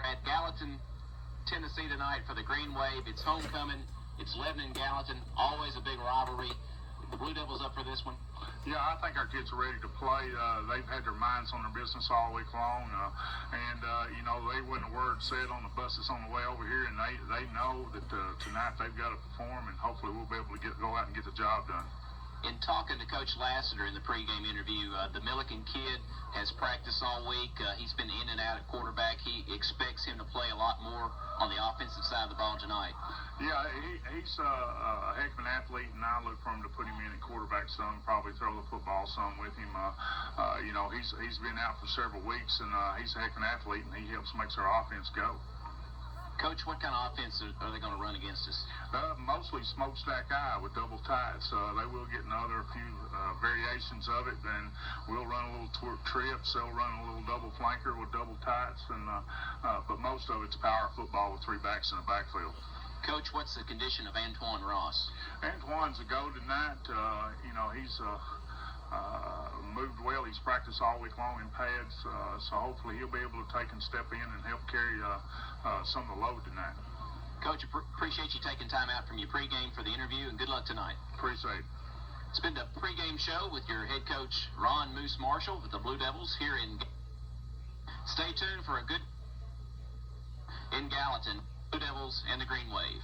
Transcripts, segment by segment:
At Gallatin, Tennessee tonight for the Green Wave. It's homecoming. It's Lebanon Gallatin. Always a big rivalry. The Blue Devils up for this one? Yeah, I think our kids are ready to play. They've had their minds on their business all week long. You know, they wasn't a word said on the buses on the way over here, and they know that tonight they've got to perform, and hopefully we'll be able to go out and get the job done. In talking to Coach Lassiter in the pregame interview, the Milliken kid has practiced all week. He's been in and out at quarterback. He expects him to play a lot more on the offensive side of the ball tonight. Yeah, he's a heck of an athlete, and I look for him to put him in at quarterback some, probably throw the football some with him. You know, he's been out for several weeks, and he's a heck of an athlete, and he helps makes our offense go. Coach, what kind of offense are they going to run against us? Mostly smokestack eye with double tights. They will get another few variations of it. Then we'll run a little trips. They'll run a little double flanker with double tights. But most of it's power football with three backs in the backfield. Coach, what's the condition of Antoine Ross? Antoine's a go tonight. You know, he's moved well. He's practiced all week long in pads, so hopefully he'll be able to take and step in and help carry some of the load tonight. Coach, appreciate you taking time out from your pregame for the interview, and good luck tonight. Appreciate it. It's been the pregame show with your head coach, Ron Moose Marshall, with the Blue Devils here in. Stay tuned for a good in Gallatin, Blue Devils and the Green Wave.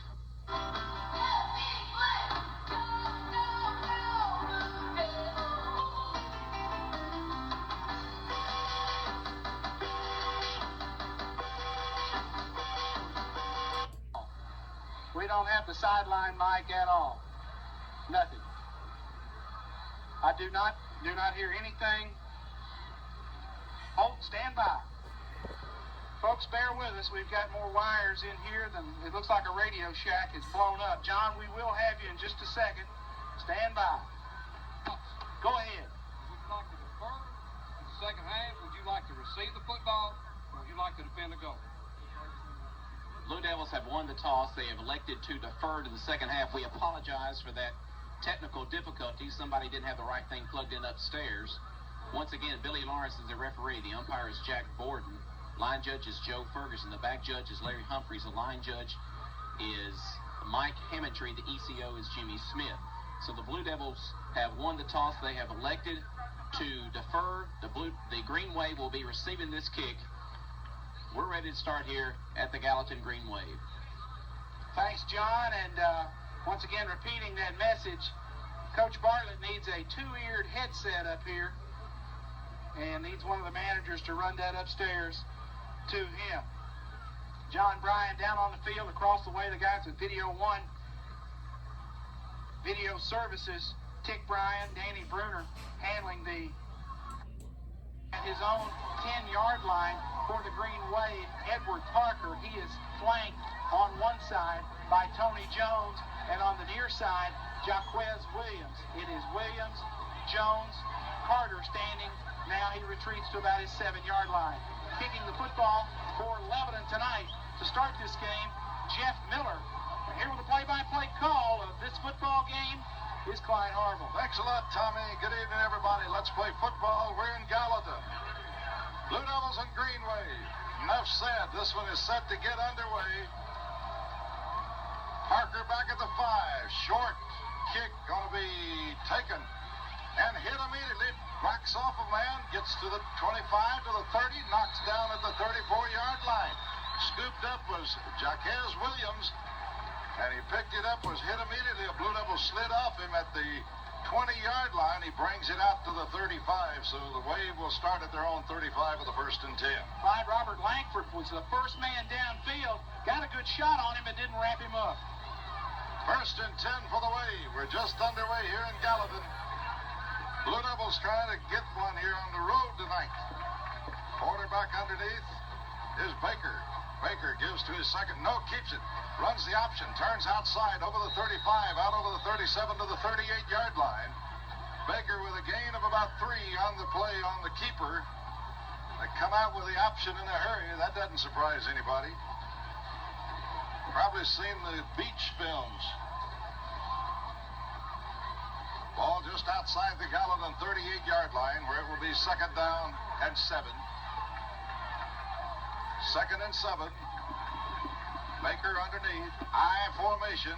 We don't have the sideline mic at all. Nothing. I do not hear anything. Hold, stand by. Folks, bear with us. We've got more wires in here than it looks like a Radio Shack is blown up. John, we will have you in just a second. Stand by. Go ahead. Would you like to defer in the second half? Would you like to receive the football? Or would you like to defend the goal? Blue Devils have won the toss. They have elected to defer to the second half. We apologize for that technical difficulty. Somebody didn't have the right thing plugged in upstairs. Once again, Billy Lawrence is the referee. The umpire is Jack Borden. Line judge is Joe Ferguson. The back judge is Larry Humphreys. The line judge is Mike Hammondtree. The ECO is Jimmy Smith. So the Blue Devils have won the toss. They have elected to defer. The Green Wave will be receiving this kick. We're ready to start here at the Gallatin Green Wave. Thanks, John. And once again, repeating that message, Coach Bartlett needs a two-eared headset up here and needs one of the managers to run that upstairs to him. John Bryan down on the field across the way. The guys with Video One, Video Services, Tick Bryan, Danny Bruner handling at his own 10-yard line for the Green Wave. Edward Parker, he is flanked on one side by Tony Jones, and on the near side, Jaquez Williams. It is Williams, Jones, Carter standing. Now he retreats to about his 7-yard line. Kicking the football for Lebanon tonight to start this game, Jeff Miller. And here with the play-by-play call of this football game is Clyde Harville. Thanks a lot, Tommy. Good evening, everybody. Let's play football. We're in Gallatin. Blue Devils and Green Wave. Enough said. This one is set to get underway. Parker back at the 5. Short kick going to be taken and hit immediately. Whacks off a man, gets to the 25, to the 30, knocks down at the 34-yard line. Scooped up was Jaquez Williams, and he picked it up, was hit immediately. A Blue Devil slid off him at the 20-yard line. He brings it out to the 35, so the Wave will start at their own 35 of the 1st and 10. Clyde Robert Langford was the first man downfield. Got a good shot on him, but didn't wrap him up. 1st and 10 for the Wave. We're just underway here in Gallatin. Blue Devils trying to get one here on the road tonight. Quarterback underneath is Baker. Baker gives to his second. No, keeps it. Runs the option. Turns outside over the 35, out over the 37 to the 38-yard line. Baker with a gain of about 3 on the play on the keeper. They come out with the option in a hurry. That doesn't surprise anybody. Probably seen the beach films. Ball just outside the Gallatin 38-yard line, where it will be 2nd down and 7. 2nd and 7. Baker underneath. I formation.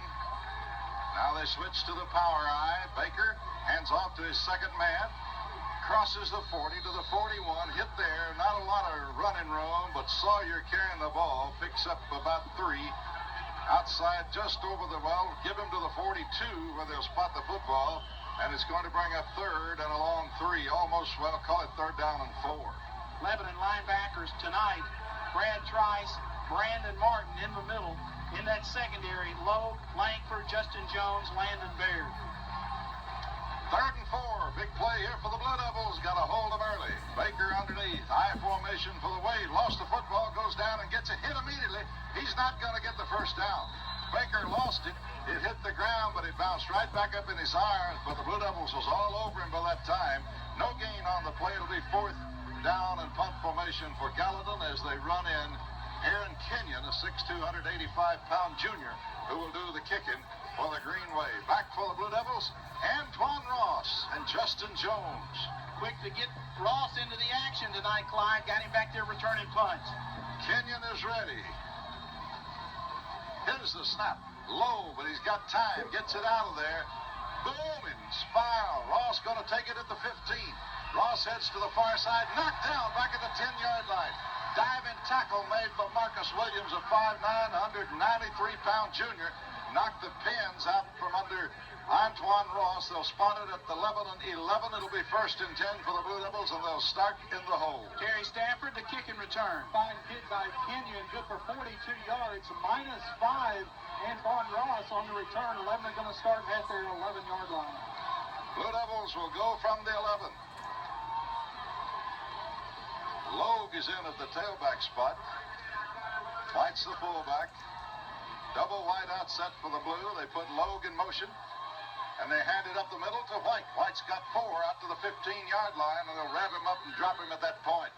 Now they switch to the power I. Baker hands off to his second man. Crosses the 40 to the 41. Hit there. Not a lot of running room, but Sawyer carrying the ball. Picks up about 3. Outside just over the, well, give him to the 42 where they'll spot the football. And it's going to bring up 3rd and a long 3. Almost, well, call it 3rd down and 4. Lebanon linebackers tonight, Brad Trice, Brandon Martin in the middle. In that secondary, Lowe, Langford, Justin Jones, Landon Baird. 3rd and 4. Big play here for the Blue Devils. Got a hold of early. Baker underneath. I formation for the Wave. Lost the football. Goes down and gets a hit immediately. He's not going to get the first down. Baker lost it. It hit the ground, but it bounced right back up in his arms. But the Blue Devils was all over him by that time. No gain on the play. It'll be 4th down and punt formation for Gallatin as they run in Aaron Kenyon, a 6'2", 185-pound junior, who will do the kicking for the Green Wave. Back for the Blue Devils, Antoine Ross and Justin Jones. Quick to get Ross into the action tonight, Clyde. Got him back there returning punts. Kenyon is ready. Here's the snap. Low, but he's got time. Gets it out of there. Booming spiral. Ross going to take it at the 15. Ross heads to the far side. Knocked down back at the 10-yard line. Diving tackle made by Marcus Williams, a 5'9", 193-pound junior. Knocked the pins out from under Antoine Ross. They'll spot it at the Lebanon 11. It'll be 1st and 10 for the Blue Devils, and they'll start in the hole. Terry Stafford, the kick and return. Fine hit by Kenyon, good for 42 yards. -5. Antoine Ross on the return. 11 are going to start at their 11-yard line. Blue Devils will go from the 11. Logue is in at the tailback spot. White's the fullback. Double wide out set for the Blue. They put Logue in motion, and they hand it up the middle to White. White's got 4 out to the 15-yard line, and they'll wrap him up and drop him at that point.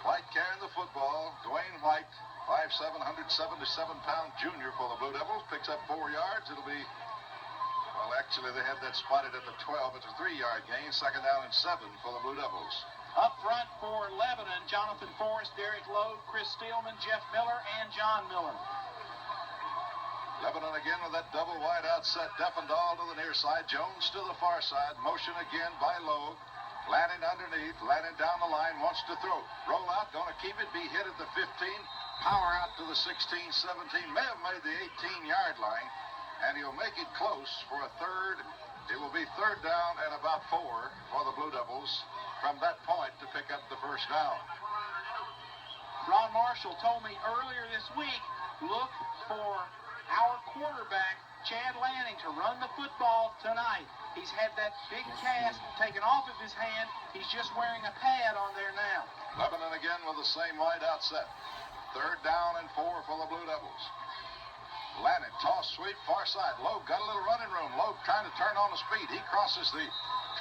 White carrying the football. Dwayne White, 5'7", 177-pound junior for the Blue Devils, picks up 4 yards. It'll be, well, actually, they had that spotted at the 12. It's a 3-yard gain. 2nd down and 7 for the Blue Devils. Up front for Lebanon, Jonathan Forrest, Derek Lowe, Chris Steelman, Jeff Miller, and John Miller. Lebanon again with that double wide out set. Defendahl to the near side. Jones to the far side. Motion again by Lowe. Landing underneath. Landing down the line. Wants to throw. Roll out. Going to keep it. Be hit at the 15. Power out to the 16, 17. May have made the 18-yard line. And he'll make it close for a 3rd. It will be 3rd down and about 4 for the Blue Devils from that point to pick up the 1st down. Ron Marshall told me earlier this week, look for our quarterback, Chad Lanning, to run the football tonight. He's had that big cast taken off of his hand. He's just wearing a pad on there now. Lebanon again with the same wide out set. 3rd down and 4 for the Blue Devils. Lanning, toss sweep, far side. Lowe got a little running room. Lowe trying to turn on the speed. He crosses the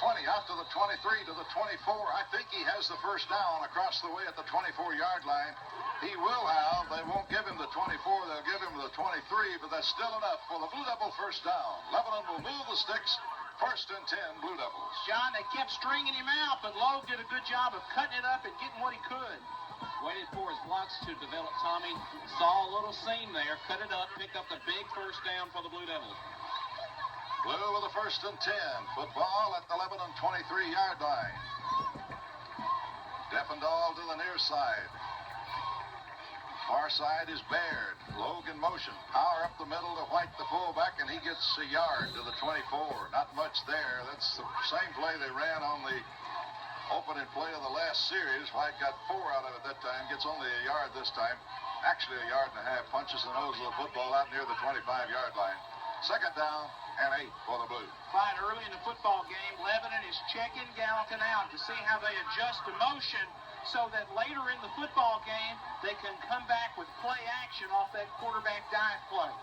20 out to the 23 to the 24. I think he has the 1st down across the way at the 24-yard line. He will have. They won't give him the 24. They'll give him the 23, but that's still enough for the Blue Devil 1st down. Lebanon will move the sticks. 1st and 10, Blue Devils. John, they kept stringing him out, but Lowe did a good job of cutting it up and getting what he could. Waited for his blocks to develop, Tommy. Saw a little seam there, cut it up, picked up the big 1st down for the Blue Devils. Blue with the 1st and 10. Football at the Lebanon 23-yard line. Defendahl to the near side. Far side is Baird. Logan motion. Power up the middle to White, the fullback, and he gets a yard to the 24. Not much there. That's the same play they ran on the opening play of the last series. White got 4 out of it that time. Gets only a yard this time. Actually a yard and a half. Punches the nose of the football out near the 25-yard line. 2nd down and 8 for the Blue. Clyde, early in the football game, Lebanon is checking Gallatin out to see how they adjust to motion so that later in the football game, they can come back with play action off that quarterback dive play.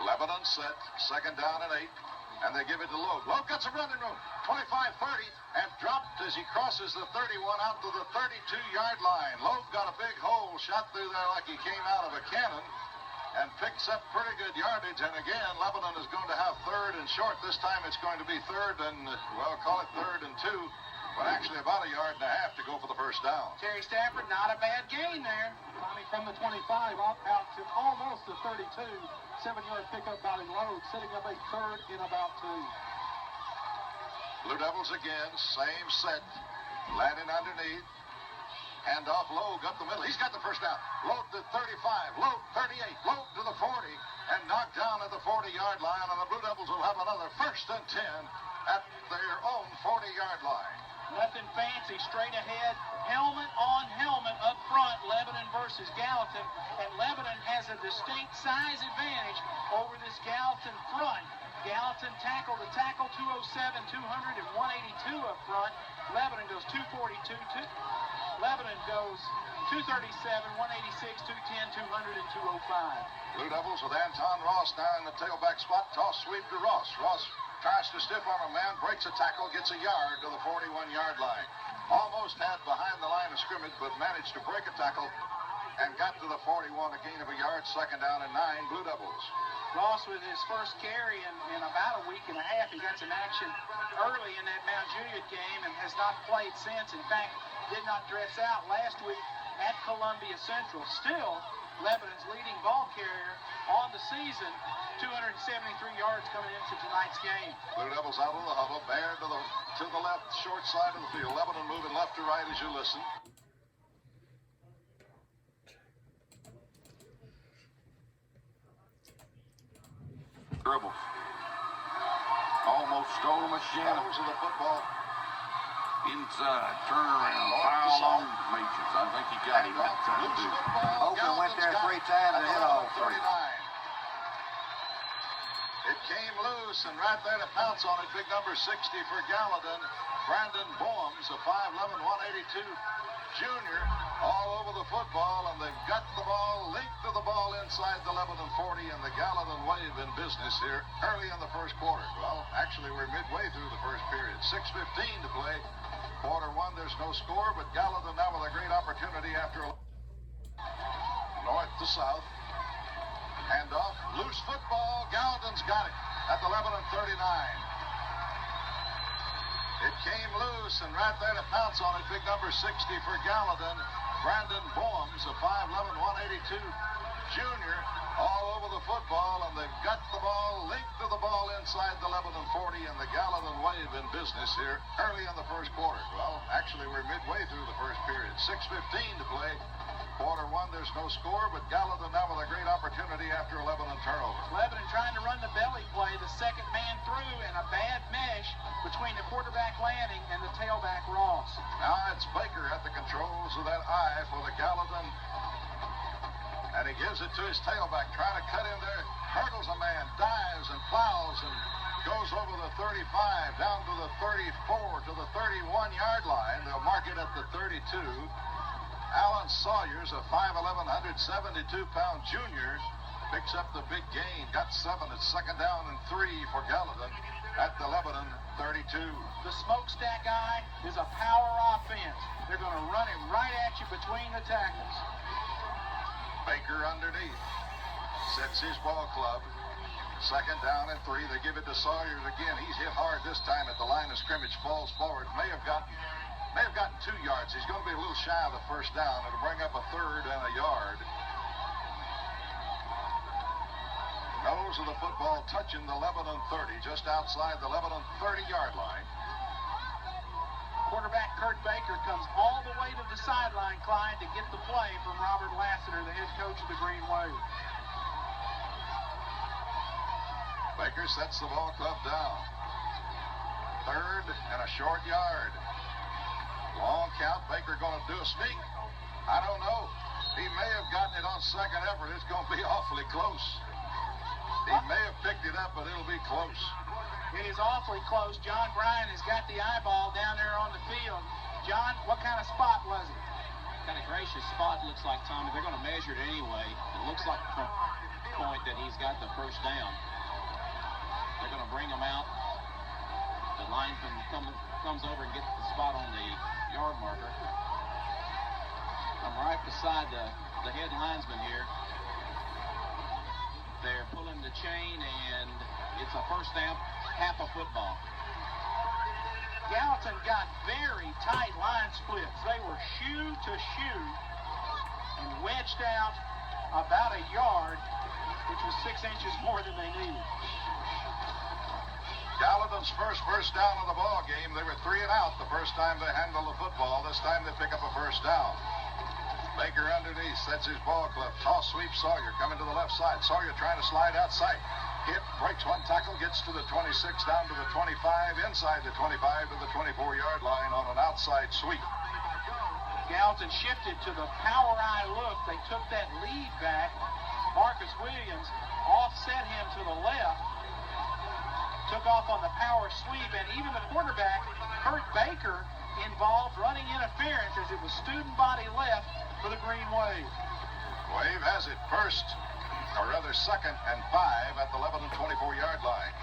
Lebanon set, 2nd down and 8, and they give it to Lowe. Lowe gets a running room, 25-30, and dropped as he crosses the 31 out to the 32-yard line. Lowe got a big hole, shot through there like he came out of a cannon, and picks up pretty good yardage. And again, Lebanon is going to have 3rd and short. This time it's going to be 3rd and, well, call it 3rd and 2. but actually about 1.5 yards to go for the first down. Terry Stafford, not a bad gain there. Climbing from the 25 out to almost the 32. 7-yard pickup by Load, setting up a third and about 2. Blue Devils again, same set. Landing underneath. Hand off Lowe, up the middle. He's got the first down. Lowe to 35. Lowe 38. Lowe to the 40. And knocked down at the 40-yard line. And the Blue Devils will have another 1st and 10 at their own 40-yard line. Nothing fancy, straight ahead, helmet on helmet up front, Lebanon versus Gallatin. And Lebanon has a distinct size advantage over this Gallatin front. Gallatin tackle to tackle, 207, 200, and 182 up front. Lebanon goes 242, Lebanon goes 237, 186, 210, 200, and 205. Blue Devils with Anton Ross now in the tailback spot. Toss sweep to Ross. Ross tries to stiff arm a man, breaks a tackle, gets a yard to the 41-yard line. Almost had behind the line of scrimmage, but managed to break a tackle and got to the 41, a gain of a yard, 2nd down and 9, Blue Devils. Ross with his first carry in about a week and a half. He got some action early in that Mount Juliet game and has not played since. In fact, did not dress out last week at Columbia Central. Still, Lebanon's leading ball carrier on the season, 273 yards coming into tonight's game. Blue Devils out of the huddle, Bear to the left, short side of the field. Lebanon moving left to right as you listen. Dribbles. Almost stole him a shin. Those of the football. Inside, turnaround, foul on Meaches. I think he got him that time, too. Oakland went there 3 times and hit all 3. It came loose, and right there to pounce on it, big number 60 for Gallatin. Brandon Boems, a 5'11", 182 junior, all over the football, and they've got the ball, linked to the ball inside the Lebanon 40, and the Gallatin Wave in business here early in the first quarter. Well, actually, we're midway through the first period. 6:15 to play. Quarter 1, there's no score, but Gallatin now with a great opportunity after north to south. Hand off, loose football. Gallatin's got it at the Lebanon 39. It came loose, and right there to pounce on it, big number 60 for Gallatin. Brandon Boems, a 5'11", 182 junior, all over the football, and they've got the ball, linked to the ball inside the Lebanon 40, and the Gallatin Wave in business here early in the first quarter. Well, actually, we're midway through the first period. 6:15 to play. Quarter 1, there's no score, but Gallatin now with a great opportunity after a Lebanon turnover. Lebanon trying to run the belly play, the second man through, and a bad mesh between the quarterback Lanning and the tailback Ross. Now it's Baker at the controls of that eye for the Gallatin. And he gives it to his tailback, trying to cut in there, hurdles a man, dives and plows, and goes over the 35, down to the 34, to the 31-yard line. They'll mark it at the 32. Alan Sawyers, a 5'11", 172-pound junior, picks up the big gain. Got 7. It's 2nd down and 3 for Gallatin at the Lebanon 32. The smokestack eye is a power offense. They're going to run it right at you between the tackles. Baker underneath. Sets his ball club. 2nd down and 3. They give it to Sawyers again. He's hit hard this time at the line of scrimmage. Falls forward. May have gotten 2 yards. He's going to be a little shy of the first down. It'll bring up a 3rd and a yard. Nose of the football touching the Lebanon 30, just outside the Lebanon 30-yard line. Quarterback Kurt Baker comes all the way to the sideline, Clyde, to get the play from Robert Lassiter, the head coach of the Green Wave. Baker sets the ball club down. 3rd and a short yard. Long count. Baker going to do a sneak? I don't know. He may have gotten it on 2nd effort. It's going to be awfully close. He may have picked it up, but it'll be close. It is awfully close. John Bryan has got the eyeball down there on the field. John, what kind of spot was it? Kind of gracious spot, looks like, Tommy. They're going to measure it anyway. It looks like from the point that he's got the first down. They're going to bring him out. The linesman comes over and gets the spot on the yard marker. I'm right beside the head linesman here. They're pulling the chain, and it's a first down, half a football. Gallatin got very tight line splits. They were shoe to shoe and wedged out about a yard, which was 6 inches more than they needed. Gallatin's first down of the ball game. They were 3 and out the first time they handled the football. This time they pick up a first down. Baker underneath, sets his ball club. Toss sweep Sawyer coming to the left side. Sawyer trying to slide outside. Hit, breaks one tackle, gets to the 26, down to the 25, inside the 25 to the 24-yard line on an outside sweep. Gallatin shifted to the power eye look. They took that lead back. Marcus Williams offset him to the left. Took off on the power sweep, and even the quarterback, Kurt Baker, involved running interference as it was student body left for the Green Wave. Wave has it first, or rather 2nd and 5 at the 11 and 24-yard line.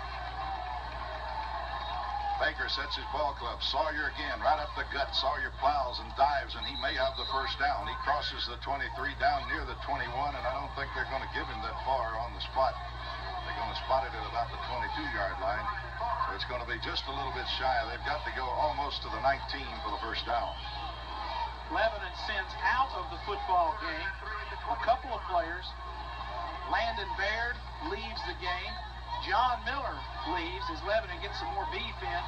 Baker sets his ball club. Sawyer again, right up the gut. Sawyer plows and dives, and he may have the first down. He crosses the 23 down near the 21, and I don't think they're going to give him that far on the spot. They're going to spot it at about the 22-yard line. So it's going to be just a little bit shy. They've got to go almost to the 19 for the first down. Lebanon sends out of the football game a couple of players. Landon Baird leaves the game. John Miller leaves as Lebanon gets some more beef in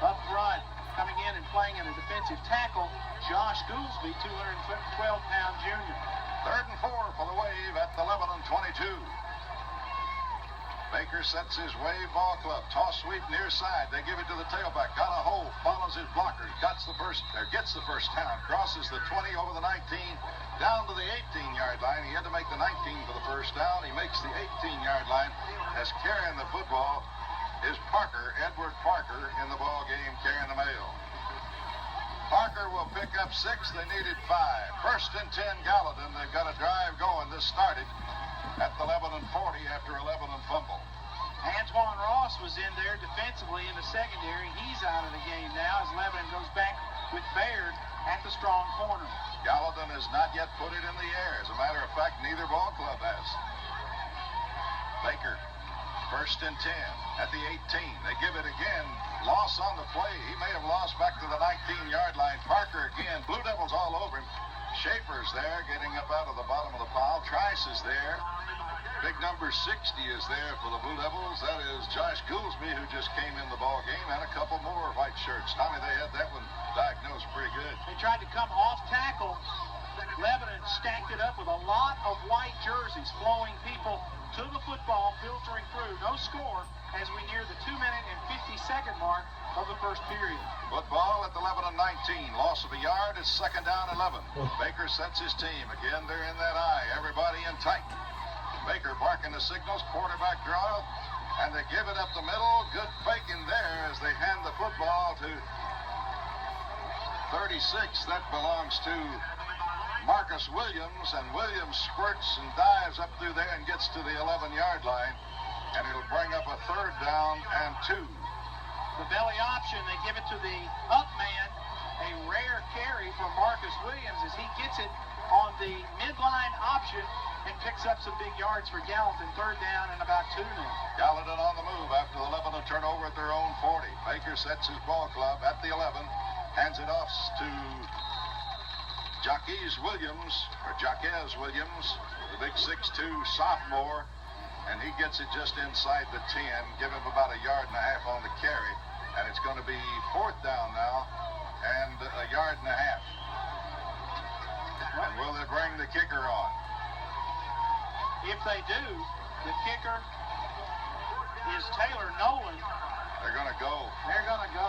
up front. Coming in and playing in a defensive tackle, Josh Goolsby, 212-pound junior. 3rd and 4 for the Wave at the 11 and 22. Baker sets his Wave ball club. Toss sweep near side. They give it to the tailback. Got a hole. Follows his blocker. Gets the first down. Crosses the 20 over the 19. Down to the 18-yard line. He had to make the 19 for the first down. He makes the 18-yard line. As carrying the football is Edward Parker, in the ball game carrying the mail. Parker will pick up 6. They needed 5. 1st and 10 Gallatin. They've got a drive going. This started at the 11 and 40 after 11 and fumble. Antoine Ross was in there defensively in the secondary. He's out of the game now as Lebanon goes back with Baird at the strong corner. Gallatin has not yet put it in the air. As a matter of fact, neither ball club has. Baker, 1st and 10 at the 18. They give it again. Loss on the play. He may have lost back to the 19-yard line. Parker again. Blue Devils all over him. Schaefer's there, getting up out of the bottom of the pile. Trice is there. Big number 60 is there for the Blue Devils. That is Josh Goolsby, who just came in the ball game, and a couple more white shirts. Tommy, they had that one diagnosed pretty good. They tried to come off tackle. Lebanon stacked it up with a lot of white jerseys, flowing people to the football, filtering through. No score as we near the 2-minute and 50-second mark of the first period. Football at the 11 and 19. Loss of a yard. It's 2nd down 11. Baker sets his team. Again, they're in that eye. Everybody in tight. Baker barking the signals. Quarterback draw. And they give it up the middle. Good faking there as they hand the football to 36. That belongs to Marcus Williams. And Williams squirts and dives up through there and gets to the 11-yard line. And it'll bring up a 3rd down and 2. The belly option, they give it to the up man. A rare carry from Marcus Williams as he gets it on the midline option and picks up some big yards for Gallatin. 3rd down and about 2 now. Gallatin on the move after the 11 to turnover at their own 40. Baker sets his ball club at the 11. Hands it off to Jaquez Williams, the big 6'2 sophomore. And he gets it just inside the 10. Give him about a yard and a half on the carry. And it's going to be 4th down now and a yard and a half. And will they bring the kicker on? If they do, the kicker is Taylor Nolan. They're going to go. They're going to go.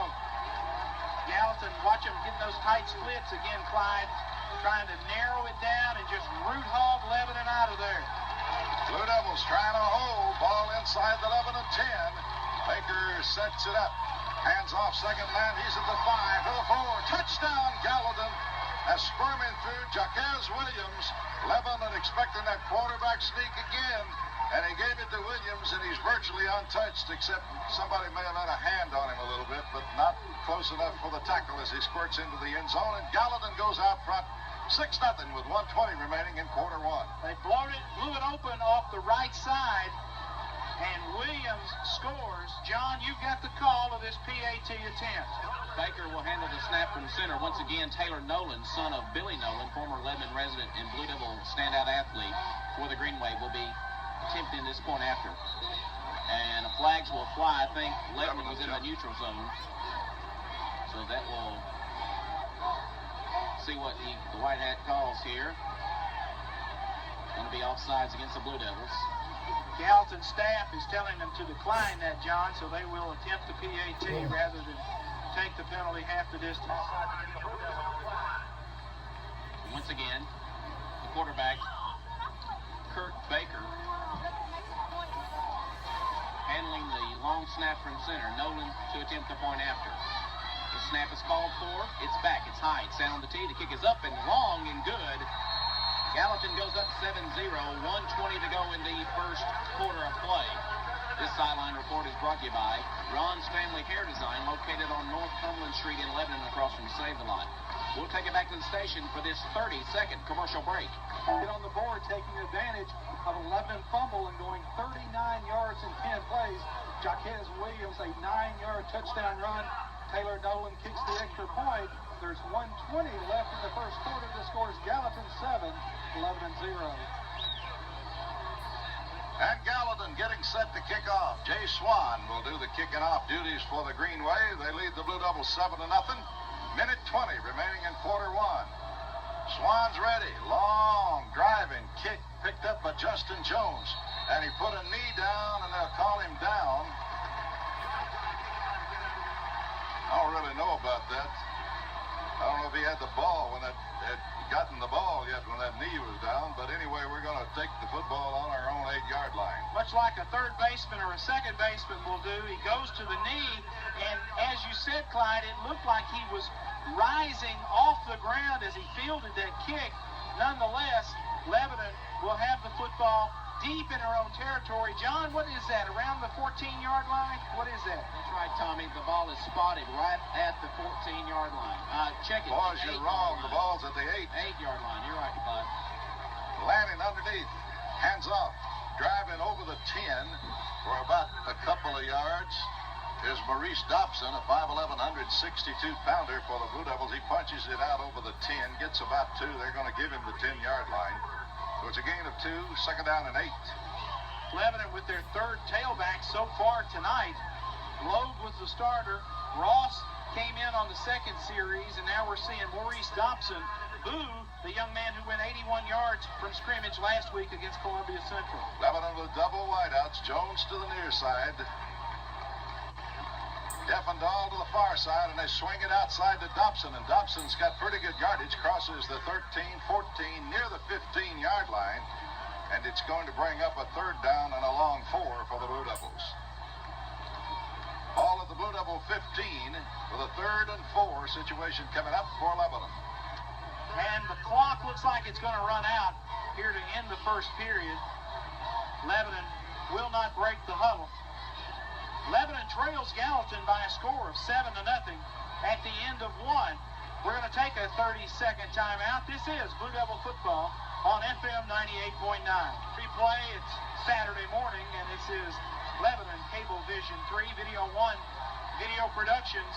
Gallatin, watch him get those tight splits again, Clyde, trying to narrow it down and just root hog Lebanon out of there. Blue Devils trying to hold. Ball inside the 11 and 10. Baker sets it up. Hands off second man. He's at the 5 to the 4. Touchdown, Gallatin. As squirming through Jaquez Williams. Lebanon expecting that quarterback sneak again. And he gave it to Williams, and he's virtually untouched, except somebody may have had a hand on him a little bit, but not close enough for the tackle as he squirts into the end zone. And Gallatin goes out front 6-0 with 1:20 remaining in quarter 1. They blew it open off the right side. And Williams scores. John, you've got the call of this PAT attempt. Baker will handle the snap from center. Once again, Taylor Nolan, son of Billy Nolan, former Lebanon resident and Blue Devil standout athlete for the Green Wave, will be attempting this point after. And the flags will fly. I think Lebanon was in the neutral zone. So that will see what the white hat calls here. Going to be offsides against the Blue Devils. Gallatin staff is telling them to decline that, John, so they will attempt the PAT rather than take the penalty half the distance. Once again, the quarterback, Kurt Baker, handling the long snap from center. Nolan to attempt the point after. The snap is called for. It's back. It's high. It's down on the tee. The kick is up and long and good. Gallatin goes up 7-0. 1:20 to go in the first quarter of play. This sideline report is brought to you by Ron's Family Hair Design, located on North Cumberland Street in Lebanon, across from Save the Lot. We'll take it back to the station for this 30-second commercial break. Get on the board, taking advantage of 11 fumble and going 39 yards in 10 plays. Jaquez Williams, a 9-yard touchdown run. Taylor Nolan kicks the extra point. There's 1:20 left in the first quarter. The score is Gallatin 7, Lebanon 0. And Gallatin getting set to kick off. Jay Swan will do the kicking off duties for the Green Wave. They lead the Blue Devils 7-0. Minute 20 remaining in quarter one. Swan's ready. Long driving kick picked up by Justin Jones. And he put a knee down, and they'll call him down. I don't really know about that. I don't know if he had the ball when had gotten the ball yet when that knee was down. But anyway, we're going to take the football on our own 8-yard line. Much like a third baseman or a second baseman will do, he goes to the knee, and as you said, Clyde, it looked like he was rising off the ground as he fielded that kick. Nonetheless, Lebanon will have the football deep in their own territory. John, what is that, around the 14-yard line? What is that? That's right, Tommy. The ball is spotted right at the 14-yard line. Check it. Boys, you're wrong. The ball's at the 8-yard line. You're right, Bud. Landing underneath. Hands off. Driving over the 10 for about a couple of yards is Maurice Dobson, a 5'11", 162-pounder for the Blue Devils. He punches it out over the 10, gets about 2. They're going to give him the 10-yard line. So it's a gain of 2, second down and 8. Lebanon with their third tailback so far tonight. Loeb was the starter. Ross came in on the second series, and now we're seeing Maurice Dobson, the young man who went 81 yards from scrimmage last week against Columbia Central. Lebanon with double wideouts. Jones to the near side. Defendahl to the far side, and they swing it outside to Dobson, and Dobson's got pretty good yardage, crosses the 13, 14, near the 15-yard line, and it's going to bring up a third down and a long 4 for the Blue Devils. Ball at the Blue Devil 15 with a 3rd and 4 situation coming up for Lebanon. And the clock looks like it's going to run out here to end the first period. Lebanon will not break the huddle. Lebanon trails Gallatin by a score of 7-0 at the end of one. We're going to take a 30-second timeout. This is Blue Devil football on FM 98.9. Replay, it's Saturday morning, and this is Lebanon Cable Vision 3, Video 1, Video Productions.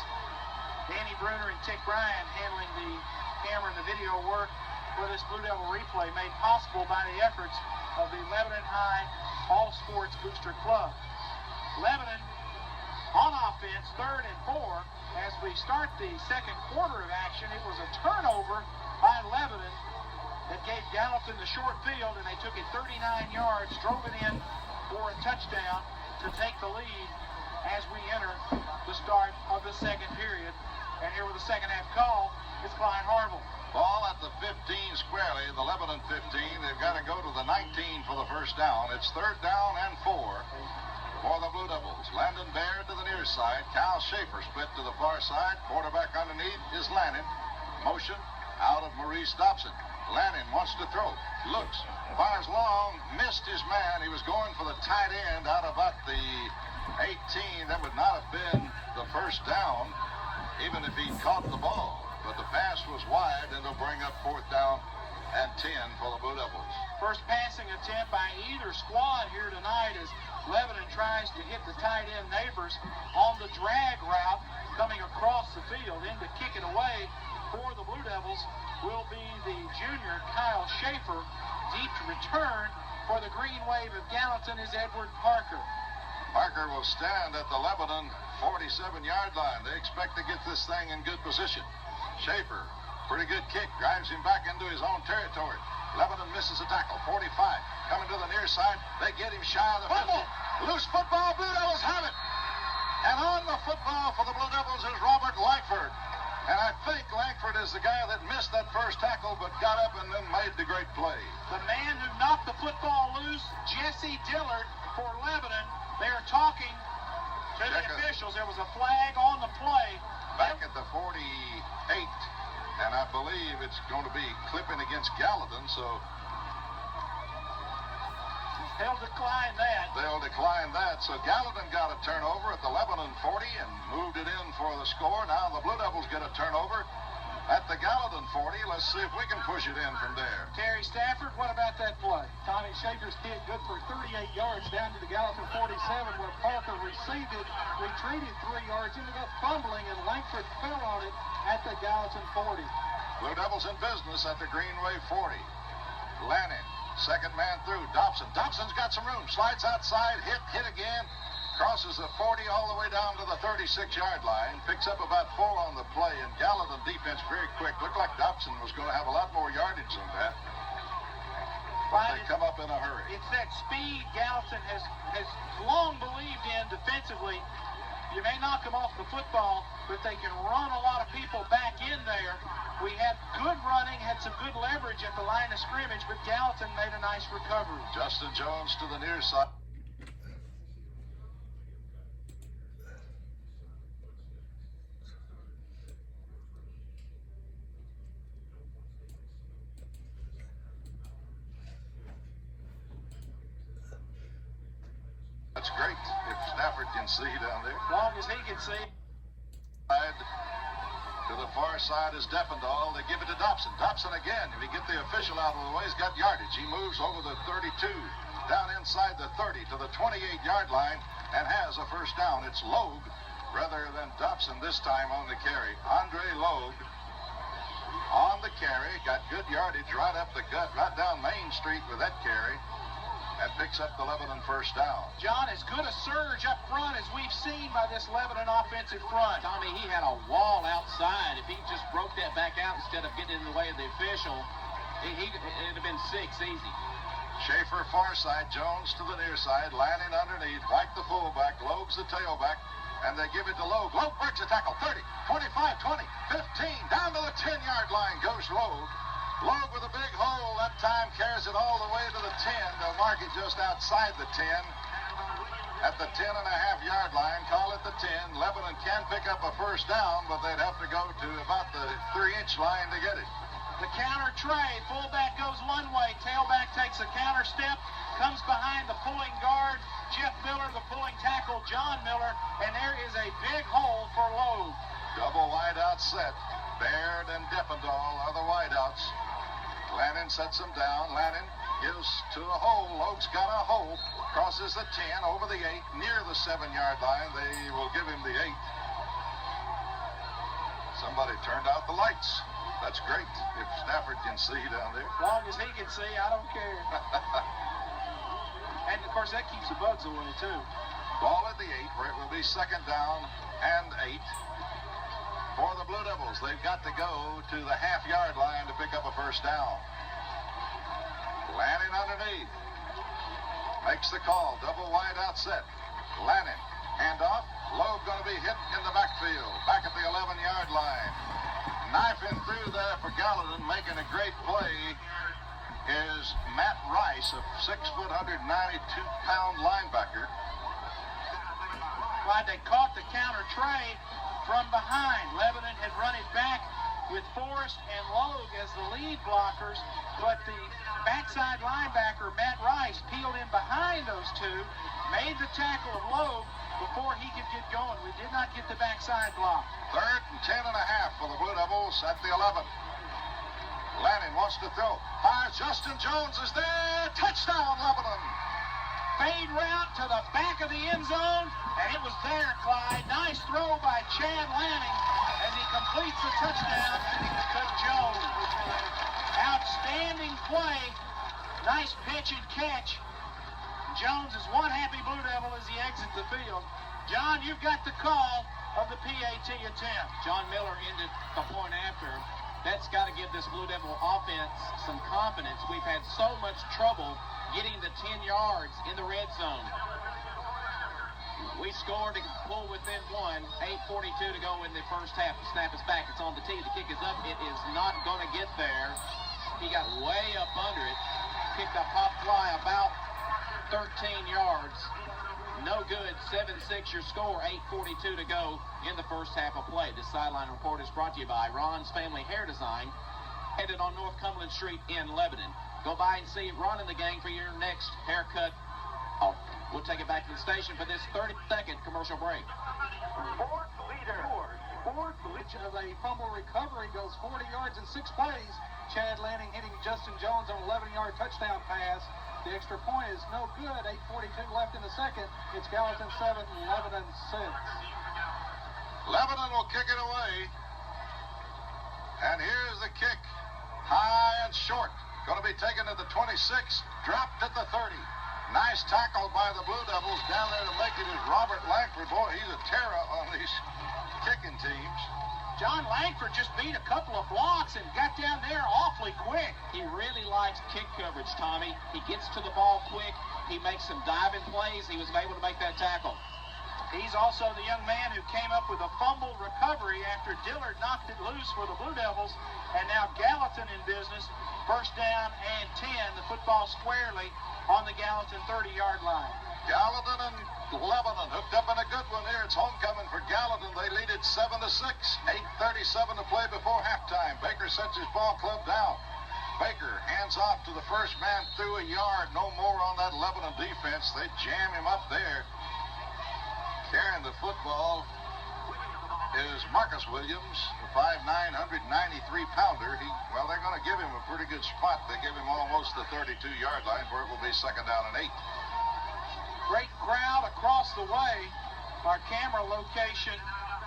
Danny Bruner and Tick Bryan handling the camera and the video work for this Blue Devil replay, made possible by the efforts of the Lebanon High All Sports Booster Club. Lebanon on offense, 3rd and 4. As we start the second quarter of action, it was a turnover by Lebanon that gave Gallatin the short field, and they took it 39 yards, drove it in for a touchdown to take the lead as we enter the start of the second period. And here with the second half call is Clyde Harville. Ball at the 15 squarely, the Lebanon 15. They've got to go to the 19 for the first down. It's 3rd down and 4. For the Blue Devils. Landon Baird to the near side. Cal Schaefer split to the far side. Quarterback underneath is Lannon. Motion out of Maurice Dobson. Lannon wants to throw. Looks. Fires long. Missed his man. He was going for the tight end out about the 18. That would not have been the first down, even if he caught the ball. But the pass was wide, and they'll bring up 4th down and 10 for the Blue Devils. First passing attempt by either squad here tonight as Lebanon tries to hit the tight end neighbors on the drag route coming across the field. In to kick it away for the Blue Devils will be the junior Kyle Schaefer. Deep return for the Green Wave of Gallatin is Edward Parker. Parker will stand at the Lebanon 47-yard line. They expect to get this thing in good position. Schaefer, pretty good kick, drives him back into his own territory. Lebanon misses a tackle. 45, coming to the near side. They get him shy of the 50. Loose football, Blue Devils have it. And on the football for the Blue Devils is Robert Langford. And I think Langford is the guy that missed that first tackle but got up and then made the great play. The man who knocked the football loose, Jesse Dillard for Lebanon. They are talking to the officials. There was a flag on the play. Back at the 48, and I believe it's going to be clipping against Gallatin, so they'll decline that. They'll decline that. So Gallatin got a turnover at the Lebanon 40 and moved it in for the score. Now the Blue Devils get a turnover at the Gallatin 40. Let's see if we can push it in from there. Terry Stafford, what about that play? Tommy Schaefer's kick good for 38 yards down to the Gallatin 47 where Parker received it, retreated 3 yards, ended up fumbling, and Langford fell on it at the Gallatin 40. Blue Devils in business at the Greenway 40. Lanning, second man through. Dobson. Dobson's got some room. Slides outside, hit again. Crosses the 40 all the way down to the 36-yard line. Picks up about 4 on the play, and Gallatin defense very quick. Looked like Dobson was going to have a lot more yardage than that. But they come up in a hurry. It's that speed Gallatin has long believed in defensively. You may knock them off the football, but they can run a lot of people back in there. We had good running, had some good leverage at the line of scrimmage, but Gallatin made a nice recovery. Justin Jones to the near side. That's great if Stafford can see down there. As long as he can see. To the far side is Dependahl. They give it to Dobson. Dobson again. If he get the official out of the way, he's got yardage. He moves over the 32, down inside the 30 to the 28-yard line and has a first down. It's Logue rather than Dobson this time on the carry. Andre Logue on the carry. Got good yardage right up the gut, right down Main Street with that carry. And picks up the Lebanon first down. John, as good a surge up front as we've seen by this Lebanon offensive front. Tommy, he had a wall outside. If he just broke that back out instead of getting in the way of the official, it'd have been 6 easy. Schaefer far side, Jones to the near side, Lanning underneath, White the fullback, Logue's the tailback, and they give it to Logue. Logue breaks a tackle, 30, 25, 20, 15, down to the 10-yard line goes Logue. Logue with a big hole that time carries it all the way to the 10. They'll mark it just outside the 10. At the 10.5-yard line, call it the 10. Lebanon can pick up a first down, but they'd have to go to about the 3-inch line to get it. The counter trade, fullback goes one way, tailback takes a counter step, comes behind the pulling guard, Jeff Miller, the pulling tackle, John Miller, and there is a big hole for Logue. Double wideout set. Baird and Dependahl are the wideouts. Lanning sets them down. Lanning gives to a hole. Logue's got a hole. Crosses the 10, over the 8, near the 7-yard line. They will give him the 8. Somebody turned out the lights. That's great if Stafford can see down there. As long as he can see, I don't care. And, of course, that keeps the bugs away, too. Ball at the 8, where it will be second down and 8. For the Blue Devils, they've got to go to the half-yard line to pick up a first down. Lanning underneath. Makes the call. Double wide out set. Lanning. Handoff. Logue going to be hit in the backfield. Back at the 11-yard line. Knifing through there for Gallatin, making a great play, is Matt Rice, a 6', 192-pound linebacker. Glad they caught the counter trade from behind. Lebanon had run it back with Forrest and Logue as the lead blockers, but the backside linebacker, Matt Rice, peeled in behind those two, made the tackle of Logue before he could get going. We did not get the backside block. 3rd and 10.5 for the Blue Devils at the 11. Lanning wants wants to throw. Fires. Justin Jones is there. Touchdown, Lebanon. Fade route to the back of the end zone, and it was there, Clyde. Nice throw by Chad Lanning as he completes the touchdown to Jones. Outstanding play. Nice pitch and catch. Jones is one happy Blue Devil as he exits the field. John, you've got the call of the PAT attempt. John Miller ended the point after. That's got to give this Blue Devil offense some confidence. We've had so much trouble getting the 10 yards in the red zone. We scored to pull within one. 8:42 to go in the first half. The snap is back. It's on the tee. The kick is up. It is not going to get there. He got way up under it. Kicked a pop fly about 13 yards. No good. 7-6 your score. 8:42 to go in the first half of play. This sideline report is brought to you by Ron's Family Hair Design, headed on North Cumberland Street in Lebanon. Go by and see Ron and the gang for your next haircut. Oh, we'll take it back to the station for this 30-second commercial break. Fourth leader of a fumble recovery goes 40 yards in 6 plays. Chad Lanning hitting Justin Jones on an 11-yard touchdown pass. The extra point is no good. 8:42 left in the second. It's Gallatin 7, Lebanon 6. Lebanon will kick it away. And here's the kick. High and short. Going to be taken to the 26. Dropped at the 30. Nice tackle by the Blue Devils. Down there to make it is Robert Langford. Boy, he's a terror on these kicking teams. John Langford just beat a couple of blocks and got down there awfully quick. He really likes kick coverage, Tommy. He gets to the ball quick. He makes some diving plays. He was able to make that tackle. He's also the young man who came up with a fumble recovery after Dillard knocked it loose for the Blue Devils. And now Gallatin in business. First down and 10. The football squarely on the Gallatin 30-yard line. Gallatin and Lebanon hooked up in a good one here. It's homecoming for Gallatin. They lead it 7-6. 8:37 to play before halftime. Baker sets his ball club down. Baker hands off to the first man through a yard. No more on that Lebanon defense. They jam him up there. Carrying the football is Marcus Williams, the 5'9", 193-pounder. They're going to give him a pretty good spot. They give him almost the 32-yard line where it will be second down and 8. Great crowd across the way. Our camera location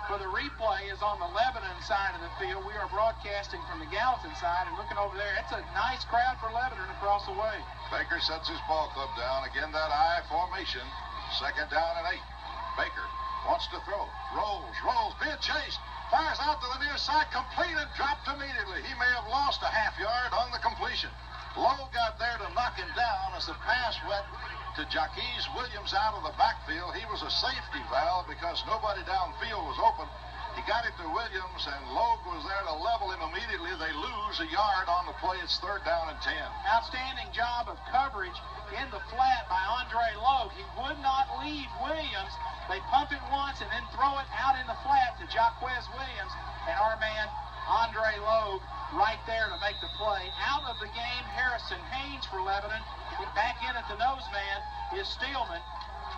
for the replay is on the Lebanon side of the field. We are broadcasting from the Gallatin side and looking over there. It's a nice crowd for Lebanon across the way. Baker sets his ball club down. Again, that I formation. Second down and 8. Baker wants to throw. Rolls, being chased. Fires out to the near side, complete and dropped immediately. He may have lost a half yard on the completion. Lowe got there to knock him down as the pass went to Jaquez Williams out of the backfield. He was a safety valve because nobody downfield was open. He got it to Williams, and Logue was there to level him immediately. They lose a yard on the play. It's third down and 10. Outstanding job of coverage in the flat by Andre Logue. He would not leave Williams. They pump it once and then throw it out in the flat to Jaquez Williams, and our man Andre Logue right there to make the play. Out of the game, Harrison Haynes for Lebanon. Back in at the nose man is Steelman.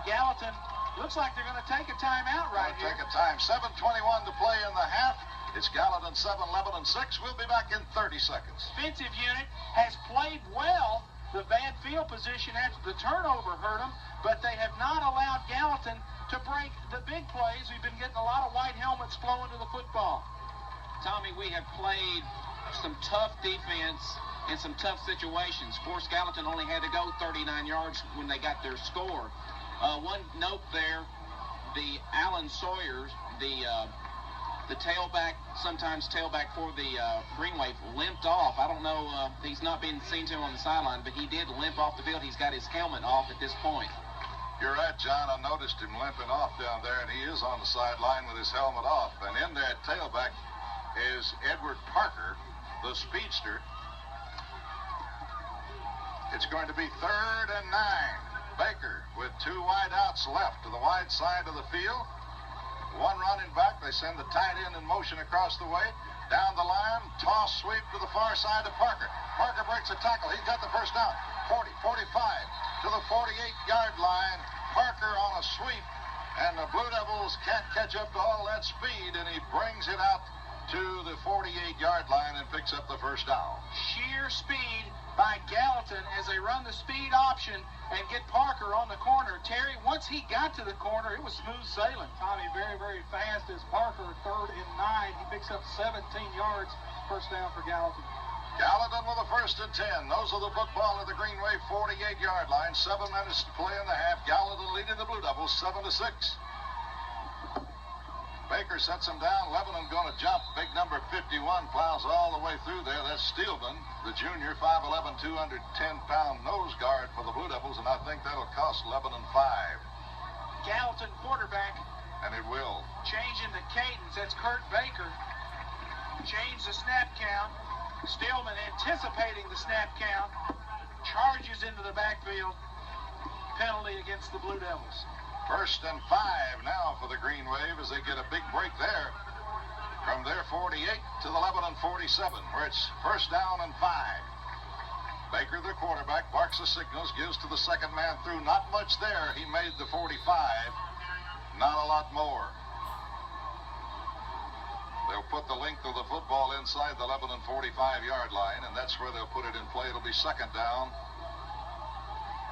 Gallatin looks like they're going to take a timeout right here. Take a time. 7:21 to play in the half. It's Gallatin 7, Lebanon 6. We'll be back in 30 seconds. Defensive unit has played well. The bad field position after the turnover hurt them, but they have not allowed Gallatin to break the big plays. We've been getting a lot of white helmets flowing to the football. Tommy, we have played some tough defense in some tough situations. Of course, Gallatin only had to go 39 yards when they got their score. One note there, the Alan Sawyers, the tailback, sometimes tailback for the Green Wave, limped off. I don't know, he's not being seen to him on the sideline, but he did limp off the field. He's got his helmet off at this point. You're right, John. I noticed him limping off down there, and he is on the sideline with his helmet off. And in there, tailback is Edward Parker, the speedster. It's going to be third and 9. Baker with 2 wideouts left to the wide side of the field. One running back. They send the tight end in motion across the way. Down the line, toss sweep to the far side of Parker. Parker breaks a tackle. He's got the first down. 40, 45 to the 48-yard line. Parker on a sweep, and the Blue Devils can't catch up to all that speed, and he brings it out to the 48-yard line and picks up the first down. Sheer speed by Gallatin as they run the speed option and get Parker on the corner. Terry, once he got to the corner, it was smooth sailing. Tommy, very, very fast as Parker, 3rd and 9. He picks up 17 yards, first down for Gallatin. Gallatin with a 1st and 10. Those are the football at the Greenway 48-yard line. 7 minutes to play in the half. Gallatin leading the Blue Devils 7-6. Baker sets him down. Lebanon going to jump. Big number 51 plows all the way through there. That's Steelman, the junior, 5'11", 210-pound nose guard for the Blue Devils, and I think that'll cost Lebanon 5. Gallatin quarterback. And it will. Changing the cadence. That's Kurt Baker. Change the snap count. Steelman anticipating the snap count. Charges into the backfield. Penalty against the Blue Devils. 1st and 5 now for the Green Wave as they get a big break there from their 48 to the Lebanon 47, where it's 1st down and 5. Baker, the quarterback, barks the signals, gives to the second man through. Not much there. He made the 45. Not a lot more. They'll put the length of the football inside the Lebanon 45-yard line, and that's where they'll put it in play. It'll be 2nd down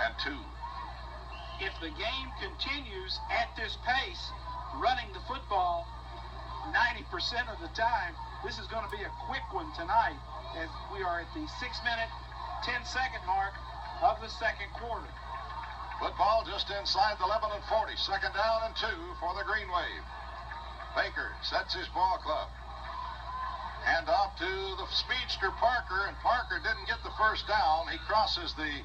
and 2. If the game continues at this pace, running the football 90% of the time, this is going to be a quick one tonight as we are at the 6-minute, 10-second mark of the second quarter. Football just inside the Lebanon 40. 2nd down and 2 for the Green Wave. Baker sets his ball club. Hand off to the speedster Parker, and Parker didn't get the first down. He crosses the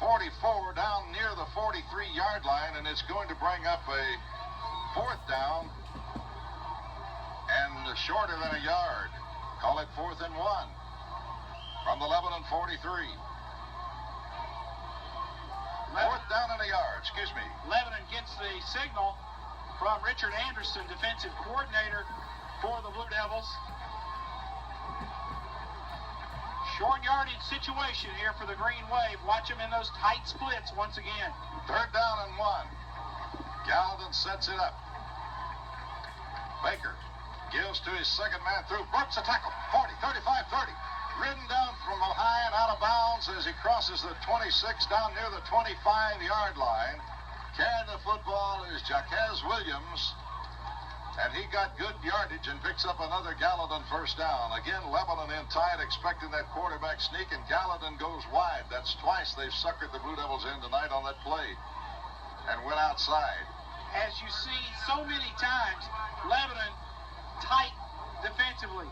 44 down near the 43-yard line, and it's going to bring up a 4th down and shorter than a yard. Call it 4th and 1 from the Lebanon 43. 4th down and a yard, excuse me. Lebanon gets the signal from Richard Anderson, defensive coordinator for the Blue Devils. Short yardage situation here for the Green Wave. Watch them in those tight splits once again. 3rd down and 1. Gallatin sets it up. Baker gives to his second man through. Burks a tackle. 40, 35, 30. Ridden down from high and out of bounds as he crosses the 26 down near the 25-yard line. Carrying the football is Jaquez Williams. And he got good yardage and picks up another Gallatin first down. Again, Lebanon in tight, expecting that quarterback sneak, and Gallatin goes wide. That's twice they've suckered the Blue Devils in tonight on that play and went outside. As you see so many times, Lebanon tight defensively.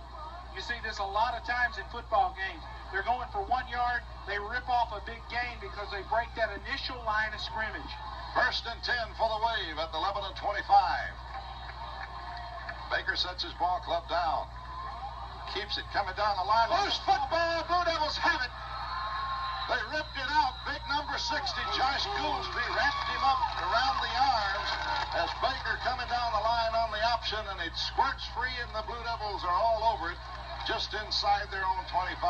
You see this a lot of times in football games. They're going for 1 yard. They rip off a big gain because they break that initial line of scrimmage. 1st and 10 for the Wave at the Lebanon 25. Baker sets his ball club down. Keeps it coming down the line. Loose football. Blue Devils have it. They ripped it out. Big number 60, Josh Goolsby, wrapped him up around the arms as Baker coming down the line on the option, and it squirts free, and the Blue Devils are all over it just inside their own 25.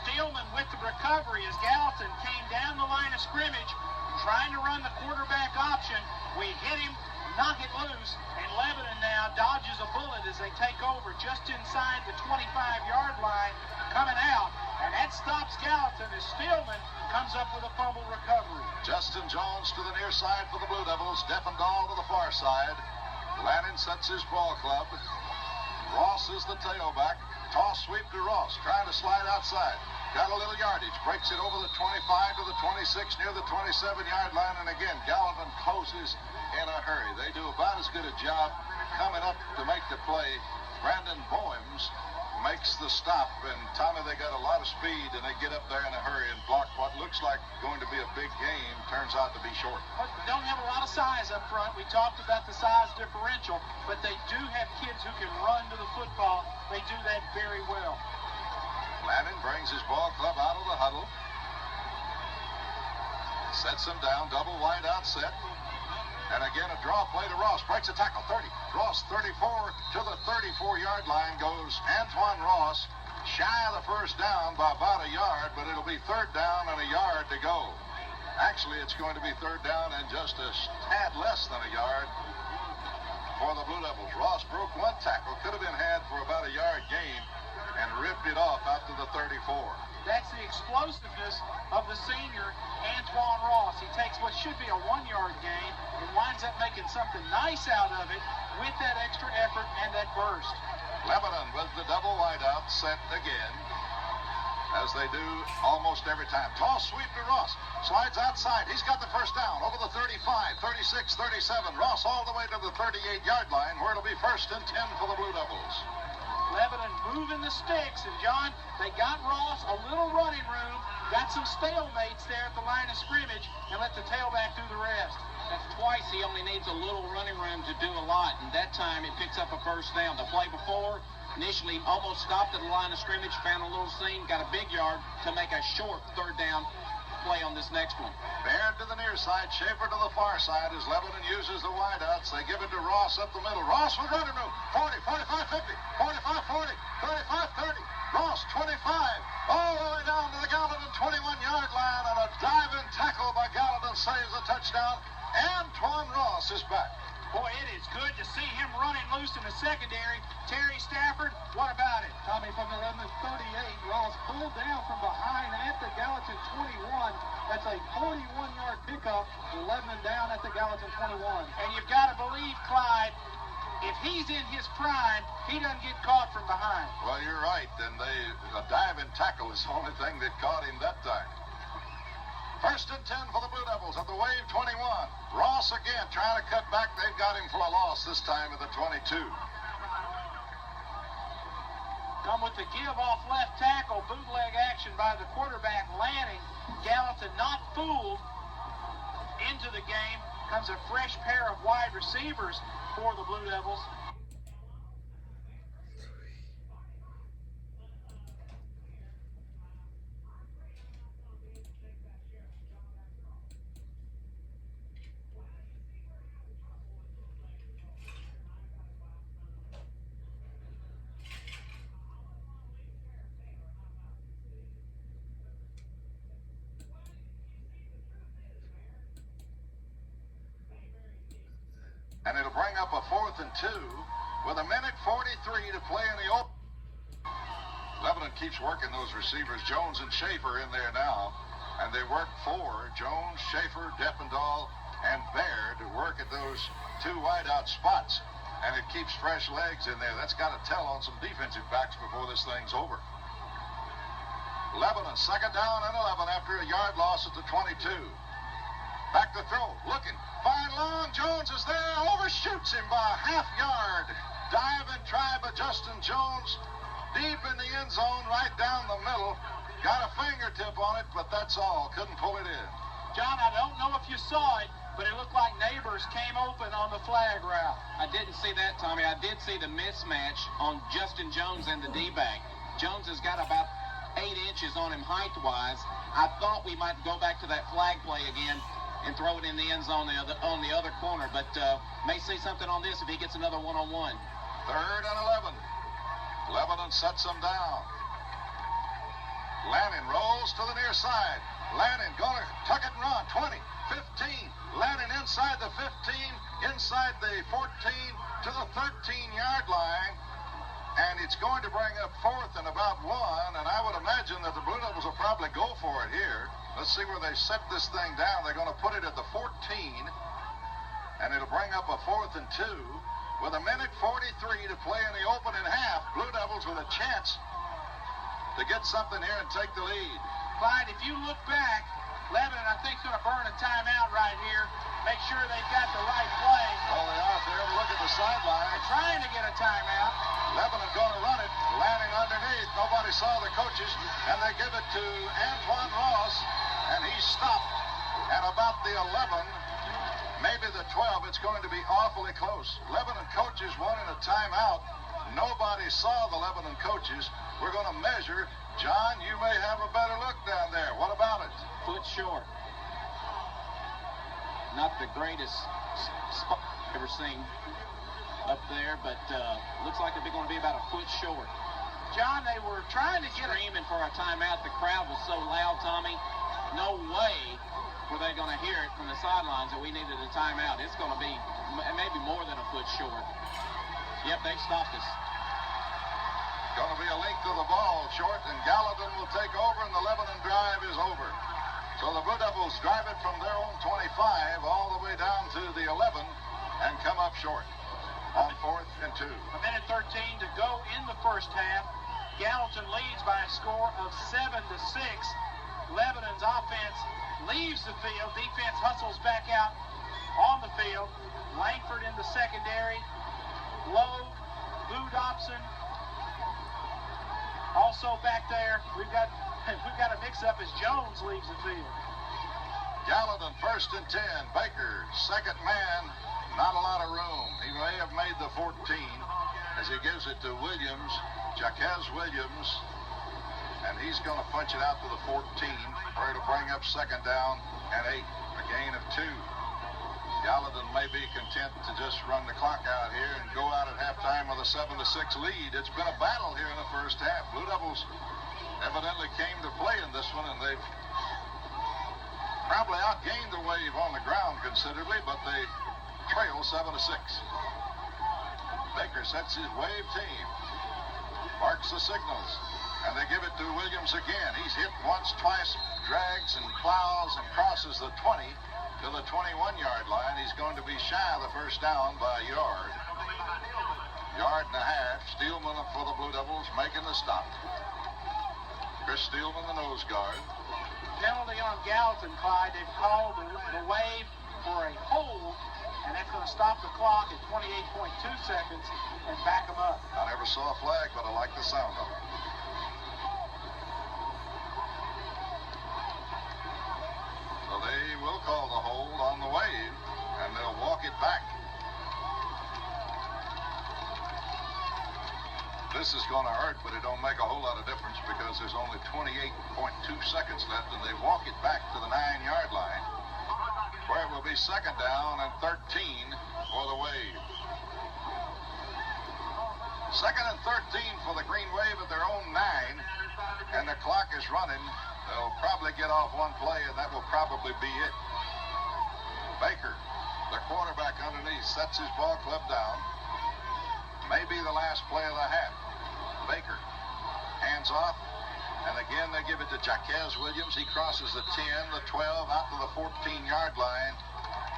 Steelman with the recovery as Gallatin came down the line of scrimmage trying to run the quarterback option. We hit him, knock it loose, and Lebanon now dodges a bullet as they take over just inside the 25-yard line coming out, and that stops Gallatin as Steelman comes up with a fumble recovery. Justin Jones to the near side for the Blue Devils. Defendahl to the far side. Lannon sets his ball club. Ross is the tailback. Toss sweep to Ross, trying to slide outside. Got a little yardage. Breaks it over the 25 to the 26 near the 27-yard line, and again, Gallatin closes in a hurry. They do about as good a job coming up to make the play. Brandon Boems makes the stop, and Tommy, they got a lot of speed, and they get up there in a hurry and block what looks like going to be a big game. Turns out to be short. But they don't have a lot of size up front. We talked about the size differential, but they do have kids who can run to the football. They do that very well. Lannon brings his ball club out of the huddle. Sets him down, double wide out set. And again, a draw play to Ross. Breaks a tackle, 30. Ross, 34 to the 34-yard line goes Antoine Ross. Shy of the first down by about a yard, but it'll be 3rd down and a yard to go. Actually, it's going to be 3rd down and just a tad less than a yard. for the Blue Devils. Ross broke one tackle, could have been had for about a yard gain, and ripped it off out to the 34. That's the explosiveness of the senior, Antoine Ross. He takes what should be a 1-yard gain and winds up making something nice out of it with that extra effort and that burst. Lebanon with the double wideout set again, as they do almost every time. Toss sweep to Ross. Slides outside. He's got the first down over the 35, 36, 37. Ross all the way to the 38-yard line, where it'll be 1st and 10 for the Blue Devils. Lebanon moving the sticks, and John, they got Ross a little running room, got some stalemates there at the line of scrimmage, and let the tailback do the rest. That's twice he only needs a little running room to do a lot, and that time it picks up a first down. The play before, initially almost stopped at the line of scrimmage, found a little seam, got a big yard to make a short 3rd down play on this next one. Baird to the near side, Schaefer to the far side as Lebanon uses the wideouts. They give it to Ross up the middle. Ross with running room. 40, 45, 50, 45, 40, 35, 30. Ross 25. All the way down to the Gallatin 21-yard line, and a diving tackle by Gallatin saves the touchdown. Antoine Ross is back. Boy, it is good to see him running loose in the secondary. Terry Stafford, what about it? Tommy, from the Lebanon 38, Ross pulled down from behind at the Gallatin 21. That's a 41-yard pickup. Lebanon down at the Gallatin 21. And you've got to believe, Clyde, if he's in his prime, he doesn't get caught from behind. Well, you're right, and a diving tackle is the only thing that caught him that time. 1st and 10 for the Blue Devils at the Wave 21. Ross again trying to cut back. They've got him for a loss this time at the 22. Come with the give off left tackle, bootleg action by the quarterback Lanning. Gallatin not fooled. Into the game comes a fresh pair of wide receivers for the Blue Devils. And it'll bring up a 4th and 2 with 1:43 to play in the open. Lebanon keeps working those receivers, Jones and Schaefer in there now. And they work 4, Jones, Schaefer, Deppendahl, and Baird to work at those 2 wideout spots. And it keeps fresh legs in there. That's got to tell on some defensive backs before this thing's over. Lebanon, 2nd down and 11 after a yard loss at the 22. Back to throw, looking, fine long, Jones is there, overshoots him by a half yard. Dive and try by Justin Jones, deep in the end zone, right down the middle. Got a fingertip on it, but that's all, couldn't pull it in. John, I don't know if you saw it, but it looked like Neighbors came open on the flag route. I didn't see that, Tommy. I did see the mismatch on Justin Jones and the D-back. Jones has got about 8 inches on him height-wise. I thought we might go back to that flag play again and throw it in the end zone on the other corner, but may see something on this if he gets another one-on-one. 3rd and 11. Lebanon sets them down. Lanning rolls to the near side. Lanning going to tuck it and run. 20, 15. Lanning inside the 15, inside the 14 to the 13-yard line. And it's going to bring up 4th and about 1, and I would imagine that the Blue Devils will probably go for it here. Let's see where they set this thing down. They're going to put it at the 14, and it'll bring up a 4th and 2 with 1:43 to play in the opening half. Blue Devils with a chance to get something here and take the lead. Clyde, if you look back, Lebanon, I think, is going to burn a timeout right here. Make sure they've got the right play. Well, they are. If they ever look at the sideline. They're trying to get a timeout. Lebanon going to run it. Landing underneath. Nobody saw the coaches. And they give it to Antoine Ross. And he's stopped at about the 11, maybe the 12. It's going to be awfully close. Lebanon coaches wanting a timeout. Nobody saw the Lebanon coaches. We're going to measure. John, you may have a better look down there. What about it? Foot short. Not the greatest spot I've ever seen up there, but looks like they're going to be about a foot short. John, they were trying to get screaming for a timeout. The crowd was so loud, Tommy. no way were they going to hear it from the sidelines that we needed a timeout. It's going to be maybe more than a foot short. Yep, they stopped us. Going to be a length of the ball short, and Gallatin will take over, and the Lebanon drive is over. So the Blue Devils drive it from their own 25 all the way down to the 11 and come up short on 4th and 2. A minute 13 to go in the first half. Gallatin leads by a score of 7-6. Lebanon's offense leaves the field. Defense hustles back out on the field. Langford in the secondary. Lowe, Lou Dobson. Also back there, we've got a mix-up as Jones leaves the field. Gallatin 1st and 10. Baker, second man. Not a lot of room. He may have made the 14 as he gives it to Williams, Jaquez Williams, and he's going to punch it out to the 14 for it to bring up second down and 8, a gain of 2. Gallatin may be content to just run the clock out here and go out at halftime with a 7-6 lead. It's been a battle here in the first half. Blue Devils evidently came to play in this one, and they've probably outgained the Wave on the ground considerably, but they trail 7-6. Baker sets his Wave team, marks the signals, and they give it to Williams again. He's hit once, twice, drags and plows and crosses the 20 to the 21-yard line. He's going to be shy of the first down by a yard. Yard and a half. Steelman for the Blue Devils making the stop. Chris Steelman, the nose guard. Penalty on Gallatin, Clyde. They've called the Wave for a hold, and that's going to stop the clock at 28.2 seconds and back them up. I never saw a flag, but I like the sound of it. So they will call the hold on the Wave, and they'll walk it back. This is going to hurt, but it don't make a whole lot of difference because there's only 28.2 seconds left, and they walk it back to the 9-yard line, where it will be second down and 13 for the Wave. Second and 13 for the Green Wave at their own 9, and the clock is running. They'll probably get off one play, and that will probably be it. Baker, the quarterback underneath, sets his ball club down. Maybe the last play of the half. Baker, hands off, and again they give it to Jaquez Williams. He crosses the 10, the 12, out to the 14-yard line,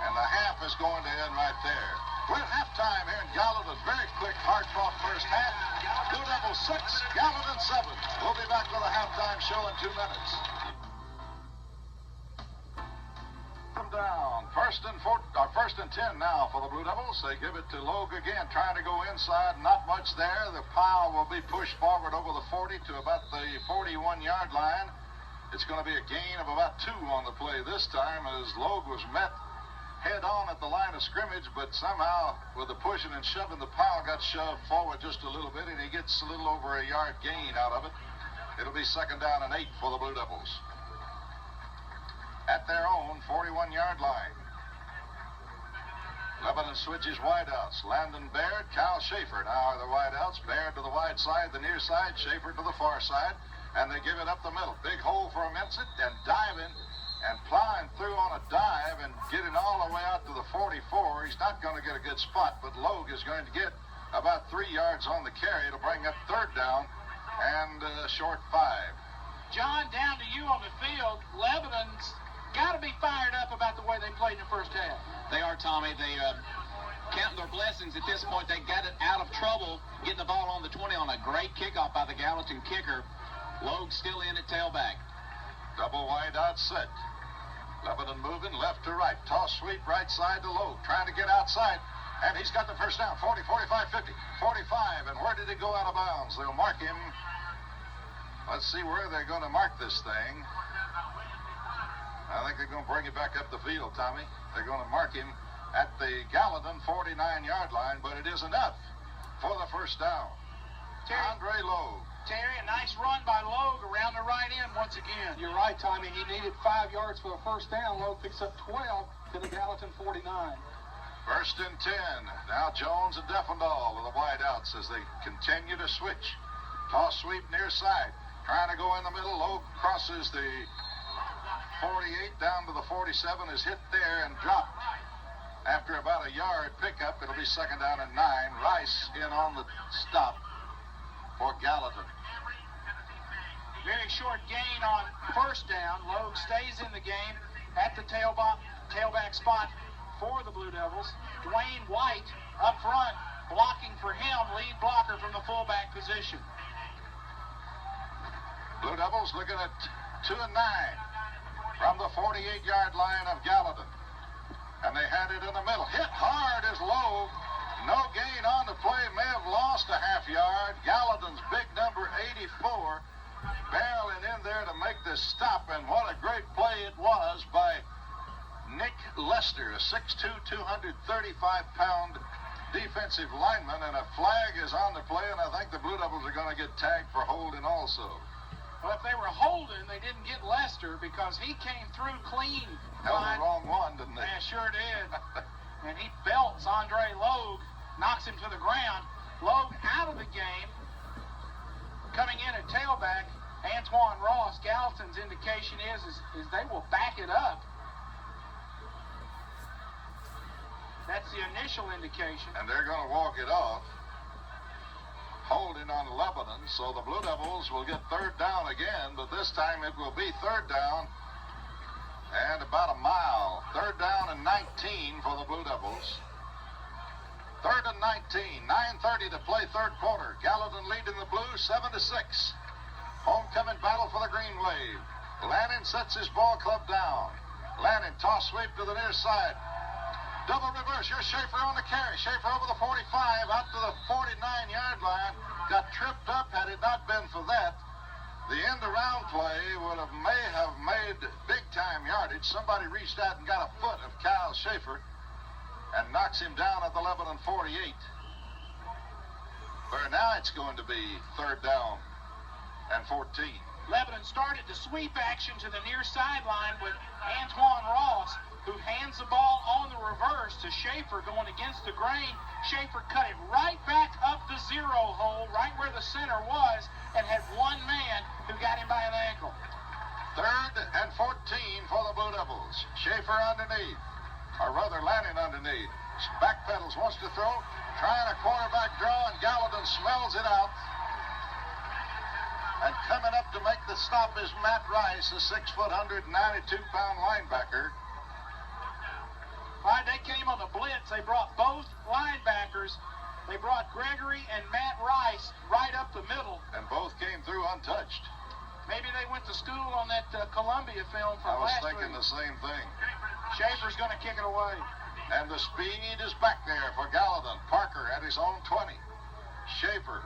and the half is going to end right there. We're at halftime here in Gallatin. Very quick, hard-fought first half. Blue Devils 6, Gallatin 7. We'll be back with a halftime show in 2 minutes. From down. First and 10 now for the Blue Devils. They give it to Logue again, trying to go inside. Not much there. The pile will be pushed forward over the 40 to about the 41-yard line. It's going to be a gain of about 2 on the play this time as Logue was met head-on at the line of scrimmage, but somehow with the pushing and shoving, the pile got shoved forward just a little bit, and he gets a little over a yard gain out of it. It'll be second down and 8 for the Blue Devils. At their own 41-yard line. Lebanon switches wideouts. Landon Baird, Kyle Schaefer now are the wideouts. Baird to the wide side, the near side, Schaefer to the far side, and they give it up the middle. Big hole for Mincett, and diving and plowing through on a dive and getting all the way out to the 44. He's not going to get a good spot, but Logue is going to get about 3 yards on the carry. It'll bring up third down and short 5. John, down to you on the field. Lebanon's got to be fired up about the way they played in the first half. They are, Tommy. They counting their blessings at this point. They got it out of trouble getting the ball on the 20 on a great kickoff by the Gallatin kicker. Logue still in at tailback. Double wide out set. Lebanon moving left to right. Toss sweep right side to Logue. Trying to get outside. And he's got the first down. 40, 45, 50, 45. And where did he go out of bounds? They'll mark him. Let's see where they're going to mark this thing. I think they're going to bring it back up the field, Tommy. They're going to mark him at the Gallatin 49-yard line, but it is enough for the first down. Andre Logue. Terry, a nice run by Logue around the right end once again. You're right, Tommy. He needed 5 yards for the first down. Logue picks up 12 to the Gallatin 49. First and 10. Now Jones and Defendahl with the wideouts as they continue to switch. Toss sweep near side. Trying to go in the middle. Logue crosses the 48 down to the 47 is hit there and dropped. After about a yard pickup, it'll be second down and 9. Rice in on the stop for Gallatin. Very short gain on first down. Logue stays in the game at the tailback spot for the Blue Devils. Dwayne White up front, blocking for him, lead blocker from the fullback position. Blue Devils looking at 2 and 9 from the 48-yard line of Gallatin. And they had it in the middle. Hit hard is Logue. No gain on the play. May have lost a half yard. Gallatin's big number 84 barreling in there to make this stop. And what a great play it was by Nick Lester, a 6'2", 235-pound defensive lineman. And a flag is on the play, and I think the Blue Devils are going to get tagged for holding also. Well, if they were holding, they didn't get Lester because he came through clean. Held the wrong one, didn't they? Yeah, sure did. And he belts Andre Logue, knocks him to the ground. Logue out of the game. Coming in at tailback, Antoine Ross. Gallatin's indication is they will back it up. That's the initial indication. And they're going to walk it off. Holding on Lebanon, so the Blue Devils will get third down again, but this time it will be third down and about a mile. Third down and 19 for the Blue Devils. Third and 19, 9:30 to play third quarter. Gallatin leading the Blues 7-6. Homecoming battle for the Green Wave. Lanning sets his ball club down. Lanning toss sweep to the near side. Double reverse, here's Schaefer on the carry. Schaefer over the 45, out to the 49-yard line. Got tripped up. Had it not been for that, the end-around play may have made big-time yardage. Somebody reached out and got a foot of Kyle Schaefer and knocks him down at the Lebanon 48. Where now it's going to be third down and 14. Lebanon started the sweep action to the near sideline with Antoine Ross, who hands the ball on the reverse to Schaefer going against the grain. Schaefer cut it right back up the zero hole, right where the center was, and had one man who got him by an ankle. Third and 14 for the Blue Devils. Schaefer underneath, or rather Lanning underneath. Backpedals, wants to throw, trying a quarterback draw, and Gallatin smells it out. And coming up to make the stop is Matt Rice, a 6', 192-pound linebacker. Right, they came on the blitz. They brought both linebackers. They brought Gregory and Matt Rice right up the middle. And both came through untouched. Maybe they went to school on that Columbia film from last week. I was thinking the same thing. Schaefer's going to kick it away. And the speed is back there for Gallatin. Parker at his own 20. Schaefer.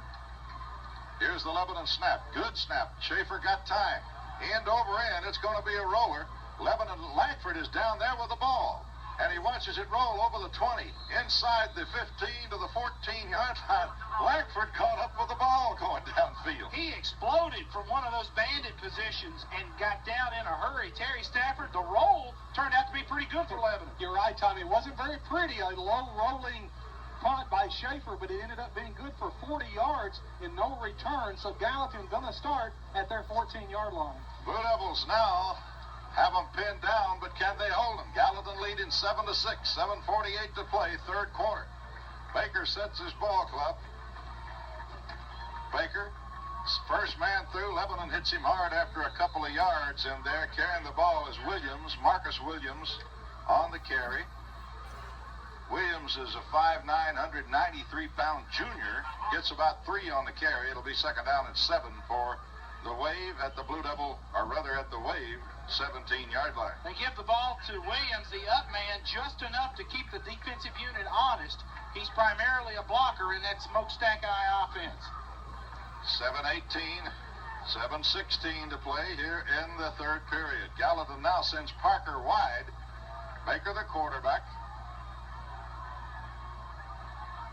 Here's the Lebanon snap. Good snap. Schaefer got time. End over end. It's going to be a roller. Lebanon Langford is down there with the ball. And he watches it roll over the 20. Inside the 15 to the 14-yard line. Langford caught up with the ball going downfield. He exploded from one of those bandit positions and got down in a hurry. Terry Stafford, the roll turned out to be pretty good for Lebanon. You're right, Tommy. It wasn't very pretty. A low rolling punt by Schaefer, but it ended up being good for 40 yards in no return. So Gallatin going to start at their 14-yard line. Blue Devils now have them pinned down, but can they hold them? Gallatin leading 7-6, 7:48 to play, third quarter. Baker sets his ball club. Baker, first man through. Lebanon hits him hard after a couple of yards in there. Carrying the ball is Williams, Marcus Williams on the carry. Williams is a 5'9", 193-pound junior. Gets about 3 on the carry. It'll be second down and 7 for the Wave at the Blue Devil, or rather at the Wave 17-yard line. They give the ball to Williams, the up man, just enough to keep the defensive unit honest. He's primarily a blocker in that smokestack eye offense. 7:18, 7:16 to play here in the third period. Gallatin now sends Parker wide. Baker the quarterback.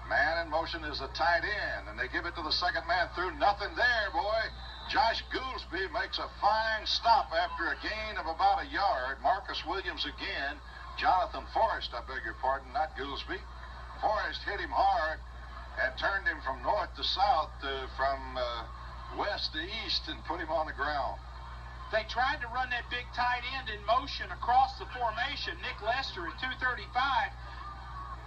Man in motion is the tight end, and they give it to the second man through. Nothing there, boy. Josh Goolsby makes a fine stop after a gain of about a yard. Marcus Williams again. Jonathan Forrest, I beg your pardon, not Goolsby. Forrest hit him hard and turned him from north to south, from west to east, and put him on the ground. They tried to run that big tight end in motion across the formation. Nick Lester at 235.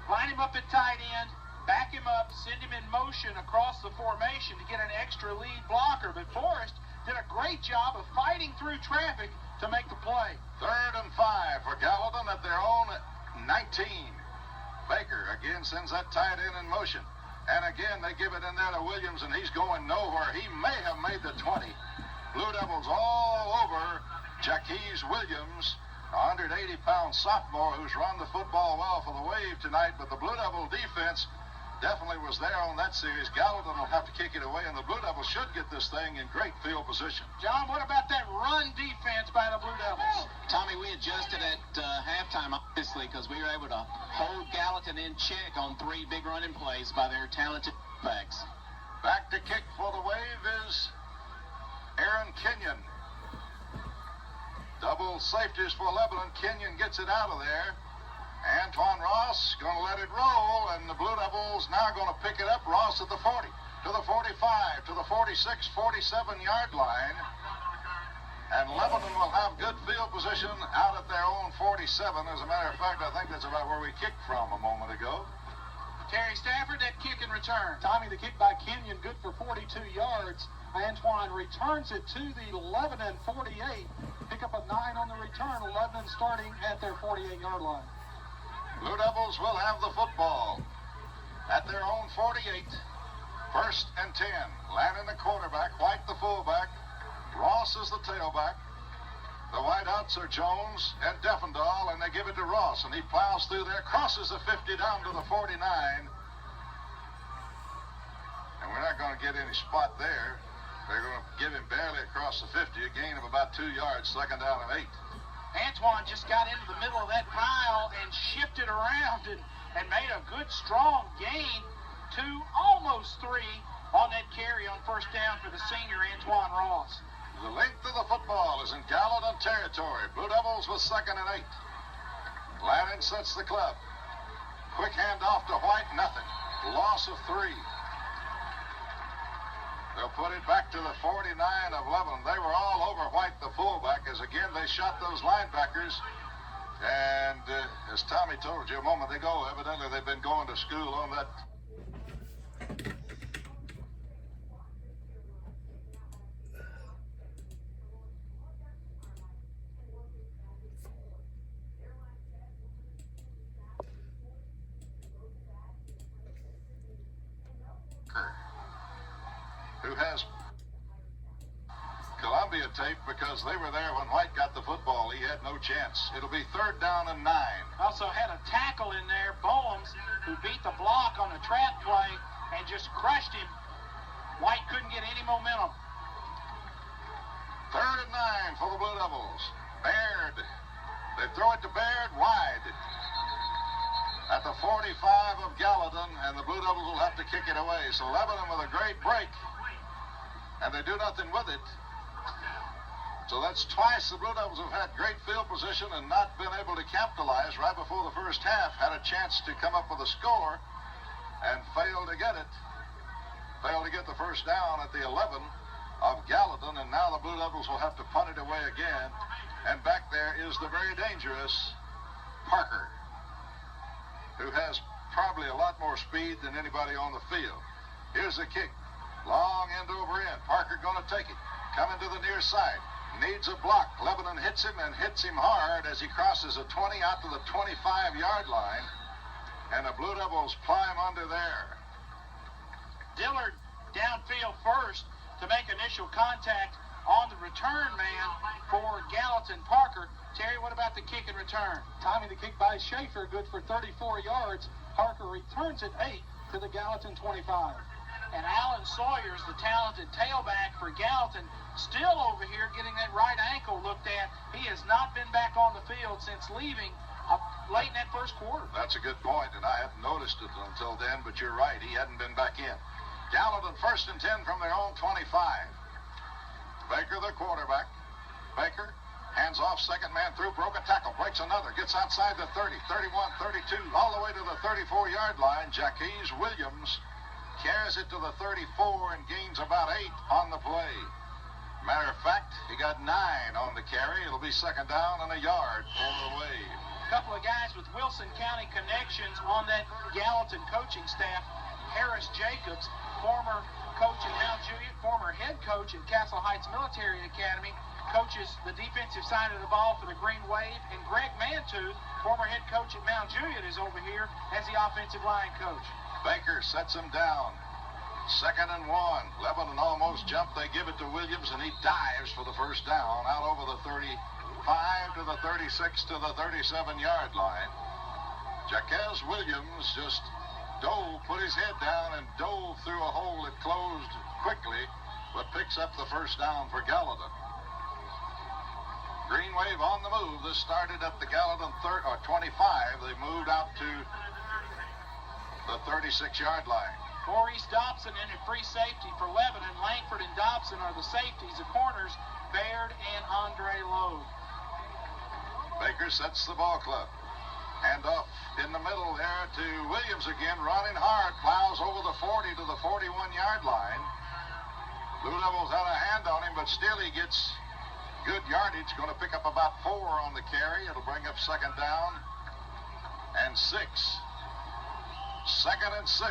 Line him up at tight end, back him up, send him in motion across the formation to get an extra lead blocker. But Forrest did a great job of fighting through traffic to make the play. 3rd and 5 for Gallatin at their own 19. Baker again sends that tight end in motion. And again, they give it in there to Williams, and he's going nowhere. He may have made the 20. Blue Devils all over Jaquez Williams, a 180-pound sophomore who's run the football well for the Wave tonight, but the Blue Devil defense definitely was there on that series. Gallatin will have to kick it away, and the Blue Devils should get this thing in great field position. John, what about that run defense by the Blue Devils? Tommy, we adjusted at halftime, obviously, because we were able to hold Gallatin in check on 3 big running plays by their talented backs. Back to kick for the Wave is Aaron Kenyon. Double safeties for Lebanon. Kenyon gets it out of there. Antoine Ross going to let it roll, and the Blue Devils now going to pick it up. Ross at the 40, to the 45, to the 46, 47-yard line. And Lebanon will have good field position out at their own 47. As a matter of fact, I think that's about where we kicked from a moment ago. Terry Stafford, that kick and return. Tommy, the kick by Kenyon, good for 42 yards. Antoine returns it to the 11 and 48. Pick up a 9 on the return, 11 starting at their 48-yard line. Blue Devils will have the football at their own 48. 1st and 10. Lannon the quarterback, White the fullback, Ross is the tailback. The wideouts are Jones and Defendahl, and they give it to Ross, and he plows through there, crosses the 50 down to the 49. And we're not going to get any spot there. They're going to give him barely across the 50, a gain of about 2 yards, 2nd down and 8. Antoine just got into the middle of that pile and shifted around and made a good, strong gain to almost 3 on that carry on 1st down for the senior Antoine Ross. The length of the football is in Gallatin territory. Blue Devils with 2nd and 8. Lannon sets the club. Quick handoff to White, nothing. Loss of 3. They'll put it back to the 49 of Lebanon. They were all over White, the fullback, as again they shot those linebackers. And as Tommy told you a moment ago, evidently they've been going to school on that. Who has Columbia tape because they were there when White got the football. He had no chance. It'll be 3rd down and 9. Also had a tackle in there, Bowens, who beat the block on a trap play and just crushed him. White couldn't get any momentum. 3rd and 9 for the Blue Devils. Baird. They throw it to Baird wide at the 45 of Gallatin, and the Blue Devils will have to kick it away. So Lebanon with a great break, and they do nothing with it. So that's twice the Blue Devils have had great field position and not been able to capitalize. Right before the first half, had a chance to come up with a score and failed to get it. Failed to get the 1st down at the 11 of Gallatin, and now the Blue Devils will have to punt it away again. And back there is the very dangerous Parker, who has probably a lot more speed than anybody on the field. Here's the kick. Long end over end. Parker going to take it. Coming to the near side. Needs a block. Lebanon hits him and hits him hard as he crosses a 20 out to the 25-yard line. And the Blue Devils climb under there. Dillard downfield first to make initial contact on the return man for Gallatin. Parker. Terry, what about the kick and return? Tommy, the kick by Schaefer, good for 34 yards. Parker returns it 8 to the Gallatin 25. And Alan Sawyer's the talented tailback for Gallatin, still over here getting that right ankle looked at. He has not been back on the field since leaving late in that first quarter. That's a good point, and I hadn't noticed it until then, but you're right. He hadn't been back in. Gallatin 1st and 10 from their own 25. Baker, the quarterback. Baker hands off, 2nd man through, broke a tackle, breaks another, gets outside the 30, 31, 32, all the way to the 34-yard line. Jaquez Williams carries it to the 34 and gains about 8 on the play. Matter of fact, he got 9 on the carry. It'll be second down and a yard for the Wave. A couple of guys with Wilson County connections on that Gallatin coaching staff. Harris Jacobs, former coach at Mount Juliet, former head coach at Castle Heights Military Academy, coaches the defensive side of the ball for the Green Wave. And Greg Mantooth, former head coach at Mount Juliet, is over here as the offensive line coach. Baker sets him down. Second and 1. Lebanon almost jumped. They give it to Williams, and he dives for the first down out over the 35 to the 36 to the 37-yard line. Jaquez Williams just put his head down and dove through a hole that closed quickly, but picks up the first down for Gallatin. Green Wave on the move. This started at the Gallatin 25. They moved out to the 36-yard line. Maurice Dobson in a free safety for Lebanon. Langford and Dobson are the safeties. The corners, Baird and Andre Lowe. Baker sets the ball club. Hand off in the middle there to Williams again, running hard. Plows over the 40 to the 41-yard line. Blue Devils had a hand on him, but still he gets good yardage. Going to pick up about 4 on the carry. It'll bring up second down and 6. Second and 6.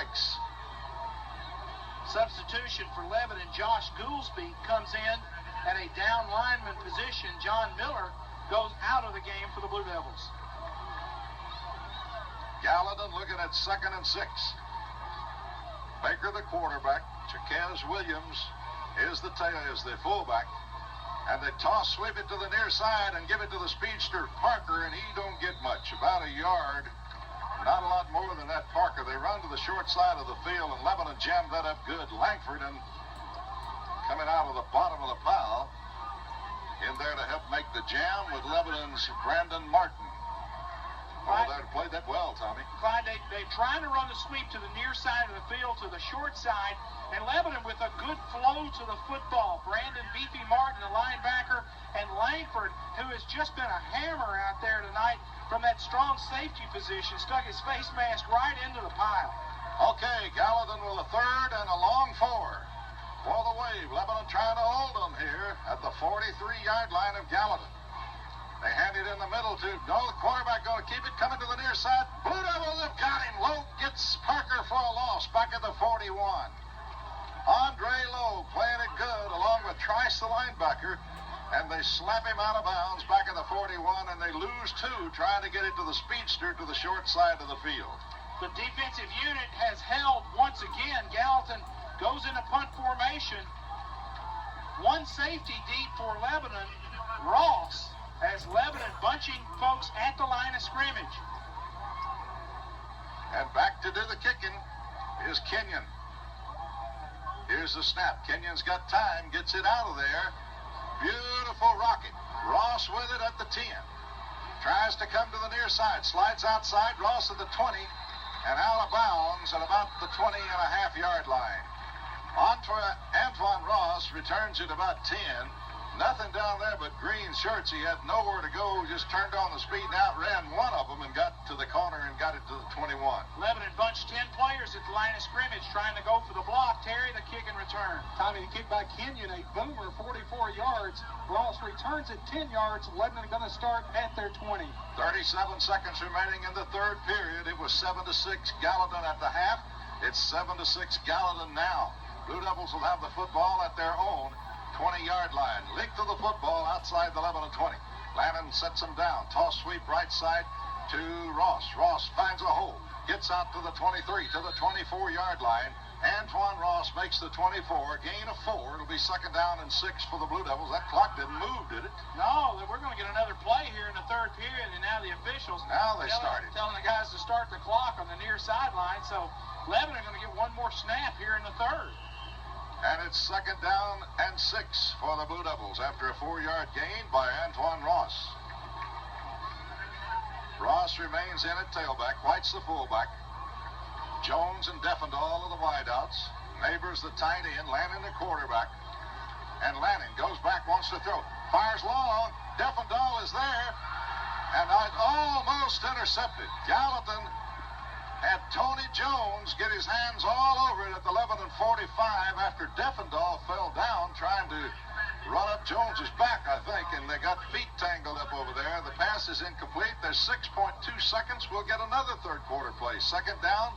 Substitution for Lebanon, Josh Goolsby comes in at a down lineman position. John Miller goes out of the game for the Blue Devils. Gallatin looking at second and 6. Baker the quarterback. Jaquez Williams is the fullback. And they sweep it to the near side and give it to the speedster Parker, and he don't get much, about a yard. Not a lot more than that, Parker. They run to the short side of the field, and Lebanon jammed that up good. Langford and coming out of the bottom of the pile in there to help make the jam with Lebanon's Brandon Martin. Oh, they played that well, Tommy. Clyde, they're trying to run the sweep to the near side of the field, to the short side, and Lebanon with a good flow to the football. Brandon Beefy Martin, the linebacker, and Langford, who has just been a hammer out there tonight from that strong safety position, stuck his face mask right into the pile. Okay, Gallatin with a third and a long 4 for the Wave. Lebanon trying to hold them here at the 43-yard line of Gallatin. They hand it in the middle to the quarterback, going to keep it, coming to the near side. Blue Devils have got him. Lowe gets Parker for a loss back at the 41. Andre Lowe playing it good along with Trice, the linebacker, and they slap him out of bounds back at the 41, and they lose 2 trying to get it to the speedster to the short side of the field. The defensive unit has held once again. Gallatin goes into punt formation. 1 safety deep for Lebanon, Ross, as Lebanon bunching folks at the line of scrimmage. And back to do the kicking is Kenyon. Here's the snap. Kenyon's got time, gets it out of there. Beautiful rocket. Ross with it at the 10. Tries to come to the near side, slides outside. Ross at the 20 and out of bounds at about the 20.5-yard line. Antoine Ross returns it about 10. Nothing down there but green shirts. He had nowhere to go. Just turned on the speed and outran one of them and got to the corner and got it to the 21. Lebanon bunched 10 players at the line of scrimmage trying to go for the block. Terry, the kick and return. Tommy, the kick by Kenyon, a boomer, 44 yards. Ross returns at 10 yards. Lebanon going to start at their 20. 37 seconds remaining in the third period. It was 7-6 Gallatin at the half. It's 7-6 Gallatin now. Blue Devils will have the football at their own 20-yard line. Leak to the football outside the Lebanon 20. Lannon sets him down. Toss sweep right side to Ross. Ross finds a hole. Gets out to the 23, to the 24-yard line. Antoine Ross makes the 24. Gain of 4. It'll be second down and 6 for the Blue Devils. That clock didn't move, did it? No, we're going to get another play here in the third period, and now the officials telling the guys to start the clock on the near sideline. So Lebanon going to get one more snap here in the third. And it's second down and 6 for the Blue Devils after a 4-yard gain by Antoine Ross. Ross remains in at tailback. White's the fullback. Jones and Defendahl are the wideouts. Neighbors the tight end. Lannon the quarterback. And Lannon goes back, wants to throw. Fires long. Defendahl is there. And almost intercepted. Gallatin had Tony Jones get his hands all over it at the 11:45 after Defendahl fell down trying to run up Jones's back, I think, and they got feet tangled up over there. The pass is incomplete. There's 6.2 seconds. We'll get another third quarter play. Second down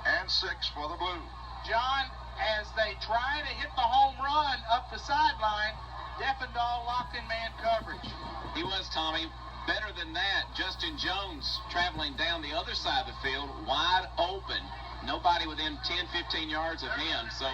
and 6 for the Blues. John, as they try to hit the home run up the sideline, Defendahl locked in man coverage. He was, Tommy. Better than that, Justin Jones traveling down the other side of the field, wide open. Nobody within 10, 15 yards of him. So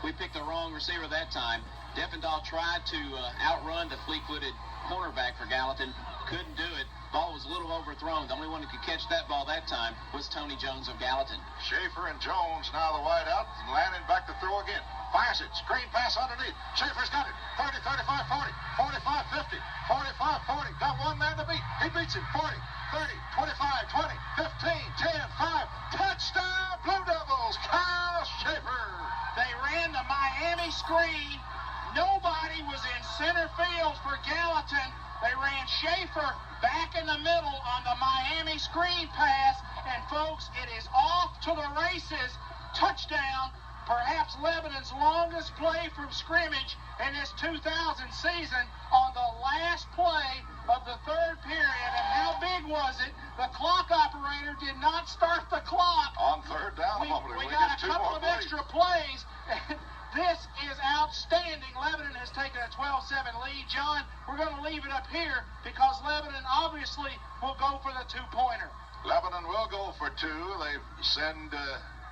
we picked the wrong receiver that time. Defendahl tried to outrun the fleet-footed cornerback for Gallatin. Couldn't do it. Ball was a little overthrown. The only one who could catch that ball that time was Tony Jones of Gallatin. Schaefer and Jones now the wide out. Lanning back to throw again. Fires it. Screen pass underneath. Schaefer's got it. 30, 35, 40, 45, 50, 45, 40. Got one man to beat. He beats him. 40, 30, 25, 20, 15, 10, 5. Touchdown, Blue Devils. Kyle Schaefer. They ran the Miami screen. Nobody was in center field for Gallatin. They ran Schaefer back in the middle on the Miami screen pass. And, folks, it is off to the races. Touchdown. Perhaps Lebanon's longest play from scrimmage in this 2000 season on the last play of the third period. And how big was it? The clock operator did not start the clock. On third down, we got a couple of extra plays. This is outstanding. Lebanon has taken a 12-7 lead. John, we're going to leave it up here because Lebanon obviously will go for the two-pointer. Lebanon will go for two. They send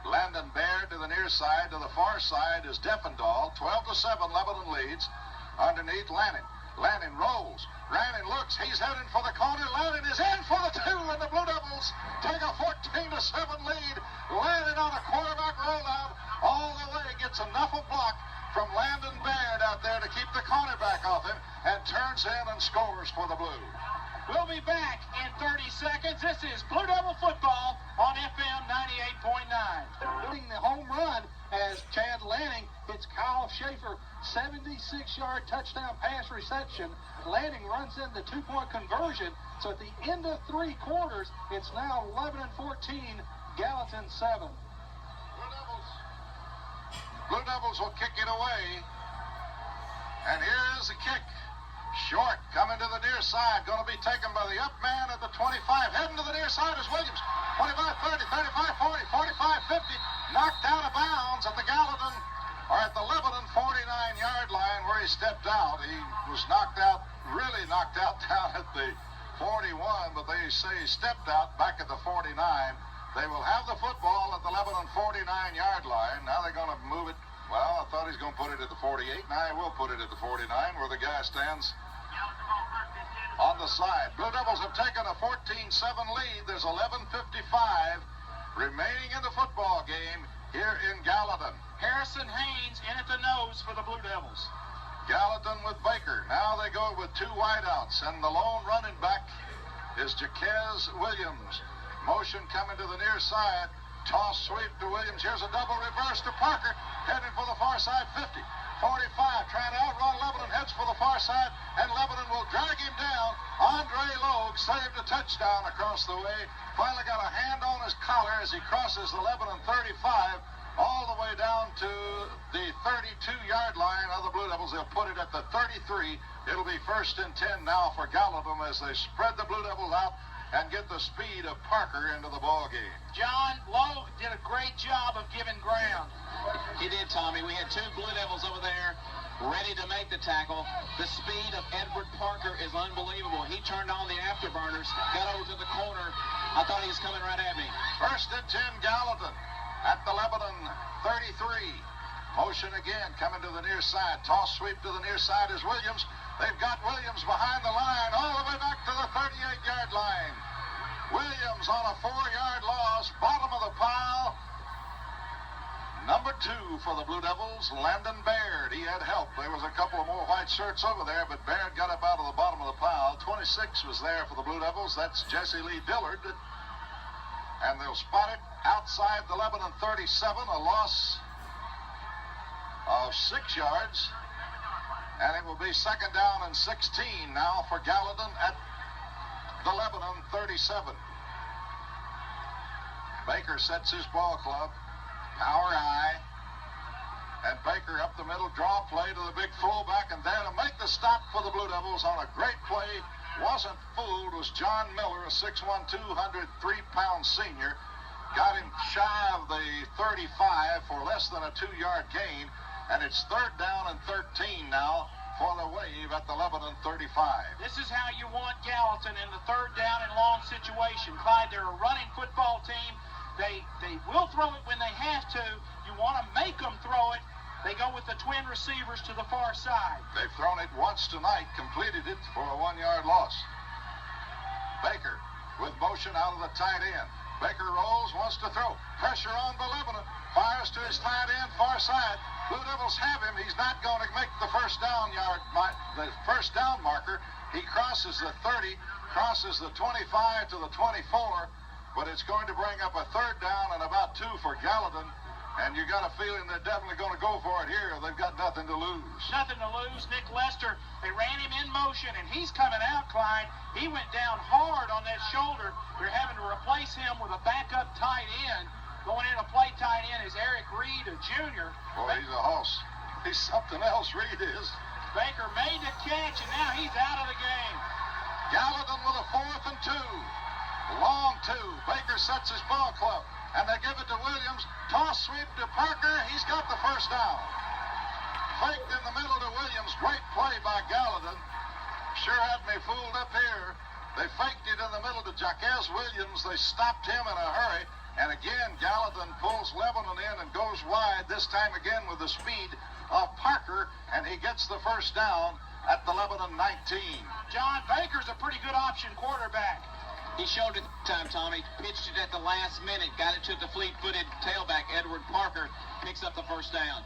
Landon Baird to the near side. To the far side is Defendahl. 12-7, Lebanon leads. Underneath Lanning. Lanning rolls. Lanning looks. He's heading for the corner. Lanning is in for the two, and the Blue Devils take a 14-7 lead. Lanning on a quarterback rollout all the way. Gets enough of block from Landon Baird out there to keep the cornerback off him and turns in and scores for the Blues. We'll be back in 30 seconds. This is Blue Devil football on FM 98.9. Hitting the home run as Chad Lanning hits Kyle Schaefer, 76-yard touchdown pass reception. Lanning runs in the two-point conversion. So at the end of three quarters, it's now Lebanon 14, Gallatin 7. Blue Devils will kick it away. And here's the kick. Short, coming to the near side, going to be taken by the up man at the 25. Heading to the near side is Williams. 25, 30, 35, 40, 45, 50. Knocked out of bounds at the Gallatin, or at the Lebanon 49-yard line where he stepped out. He was knocked out, really knocked out down at the 41, but they say he stepped out back at the 49. They will have the football at the Lebanon 49-yard line. Now they're going to move it. Well, I thought he was going to put it at the 48. Now he will put it at the 49 where the guy stands on the side. Blue Devils have taken a 14-7 lead. There's 11:55 remaining in the football game here in Gallatin. Harrison Haynes in at the nose for the Blue Devils. Gallatin with Baker. Now they go with two wideouts, and the lone running back is Jaquez Williams. Motion coming to the near side. Toss sweep to Williams. Here's a double reverse to Parker. Heading for the far side, 50. 45, trying to outrun Lebanon. Heads for the far side, and Lebanon will drag him down. Andre Logue saved a touchdown across the way. Finally got a hand on his collar as he crosses the Lebanon 35 all the way down to the 32-yard line of the Blue Devils. They'll put it at the 33. It'll be 1st and 10 now for Gallatin as they spread the Blue Devils out and get the speed of Parker into the ball game. John Logue did a great job of giving ground. He did, Tommy. We had two Blue Devils over there ready to make the tackle. The speed of Edward Parker is unbelievable. He turned on the afterburners, got over to the corner. I thought he was coming right at me. 1st and 10, Gallatin at the Lebanon 33. Motion again, coming to the near side. Toss sweep to the near side is Williams. They've got Williams behind the line all the way back to the 38-yard line. Williams on a 4-yard loss, bottom of the pile. Number 2 for the Blue Devils, Landon Baird. He had help. There was a couple of more white shirts over there, but Baird got up out of the bottom of the pile. 26 was there for the Blue Devils. That's Jesse Lee Dillard. And they'll spot it outside the Lebanon 37, a loss of 6 yards. And it will be 2nd down and 16 now for Gallatin at the Lebanon 37. Baker sets his ball club. Power high. And Baker up the middle, draw play to the big fullback, and there to make the stop for the Blue Devils on a great play, wasn't fooled, was John Miller, a 6'1", 203-pound senior. Got him shy of the 35 for less than a 2-yard gain, and it's 3rd down and 13 now for the Wave at the Lebanon 35. This is how you want Gallatin in the 3rd down and long situation. Clyde, they're a running football team. They will throw it when they have to. You want to make them throw it. They go with the twin receivers to the far side. They've thrown it once tonight, completed it for a 1-yard loss. Baker with motion out of the tight end. Baker rolls, wants to throw. Pressure on the Lebanon. Fires to his tight end, far side. Blue Devils have him. He's not going to make the first down marker. He crosses the 30, crosses the 25 to the 24, but it's going to bring up a 3rd down and about 2 for Gallatin. And you got a feeling they're definitely going to go for it here. They've got nothing to lose. Nothing to lose. Nick Lester, they ran him in motion, and he's coming out, Clyde. He went down hard on that shoulder. They're having to replace him with a backup tight end. Going in to play tight end is Eric Reed, a junior. Boy, he's a hoss. He's something else, Reed is. Baker made the catch, and now he's out of the game. Gallatin with a 4th and 2. Long 2. Baker sets his ball club, and they give it to Williams. Toss sweep to Parker. He's got the first down. Faked in the middle to Williams. Great play by Gallatin. Sure had me fooled up here. They faked it in the middle to Jaquez Williams. They stopped him in a hurry. And again, Gallatin pulls Lebanon in and goes wide, this time again with the speed of Parker, and he gets the first down at the Lebanon 19. John Baker's a pretty good option quarterback. He showed it time, Tommy. Pitched it at the last minute. Got it to the fleet-footed tailback, Edward Parker. Picks up the first down.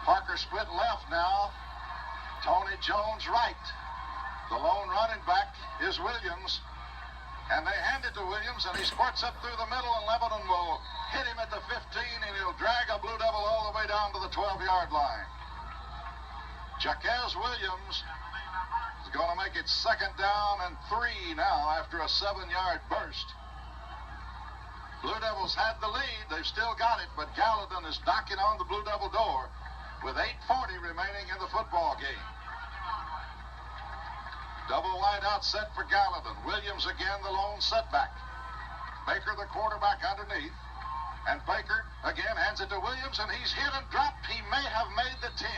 Parker split left now. Tony Jones right. The lone running back is Williams. And they hand it to Williams, and he squirts up through the middle, and Lebanon will hit him at the 15, and he'll drag a Blue Devil all the way down to the 12-yard line. Jaquez Williams is going to make it 2nd down and 3 now after a 7-yard burst. Blue Devils had the lead. They've still got it, but Gallatin is knocking on the Blue Devil door with 8:40 remaining in the football game. Double wide out set for Gallatin. Williams again the lone setback. Baker the quarterback underneath. And Baker again hands it to Williams, and he's hit and dropped. He may have made the 10.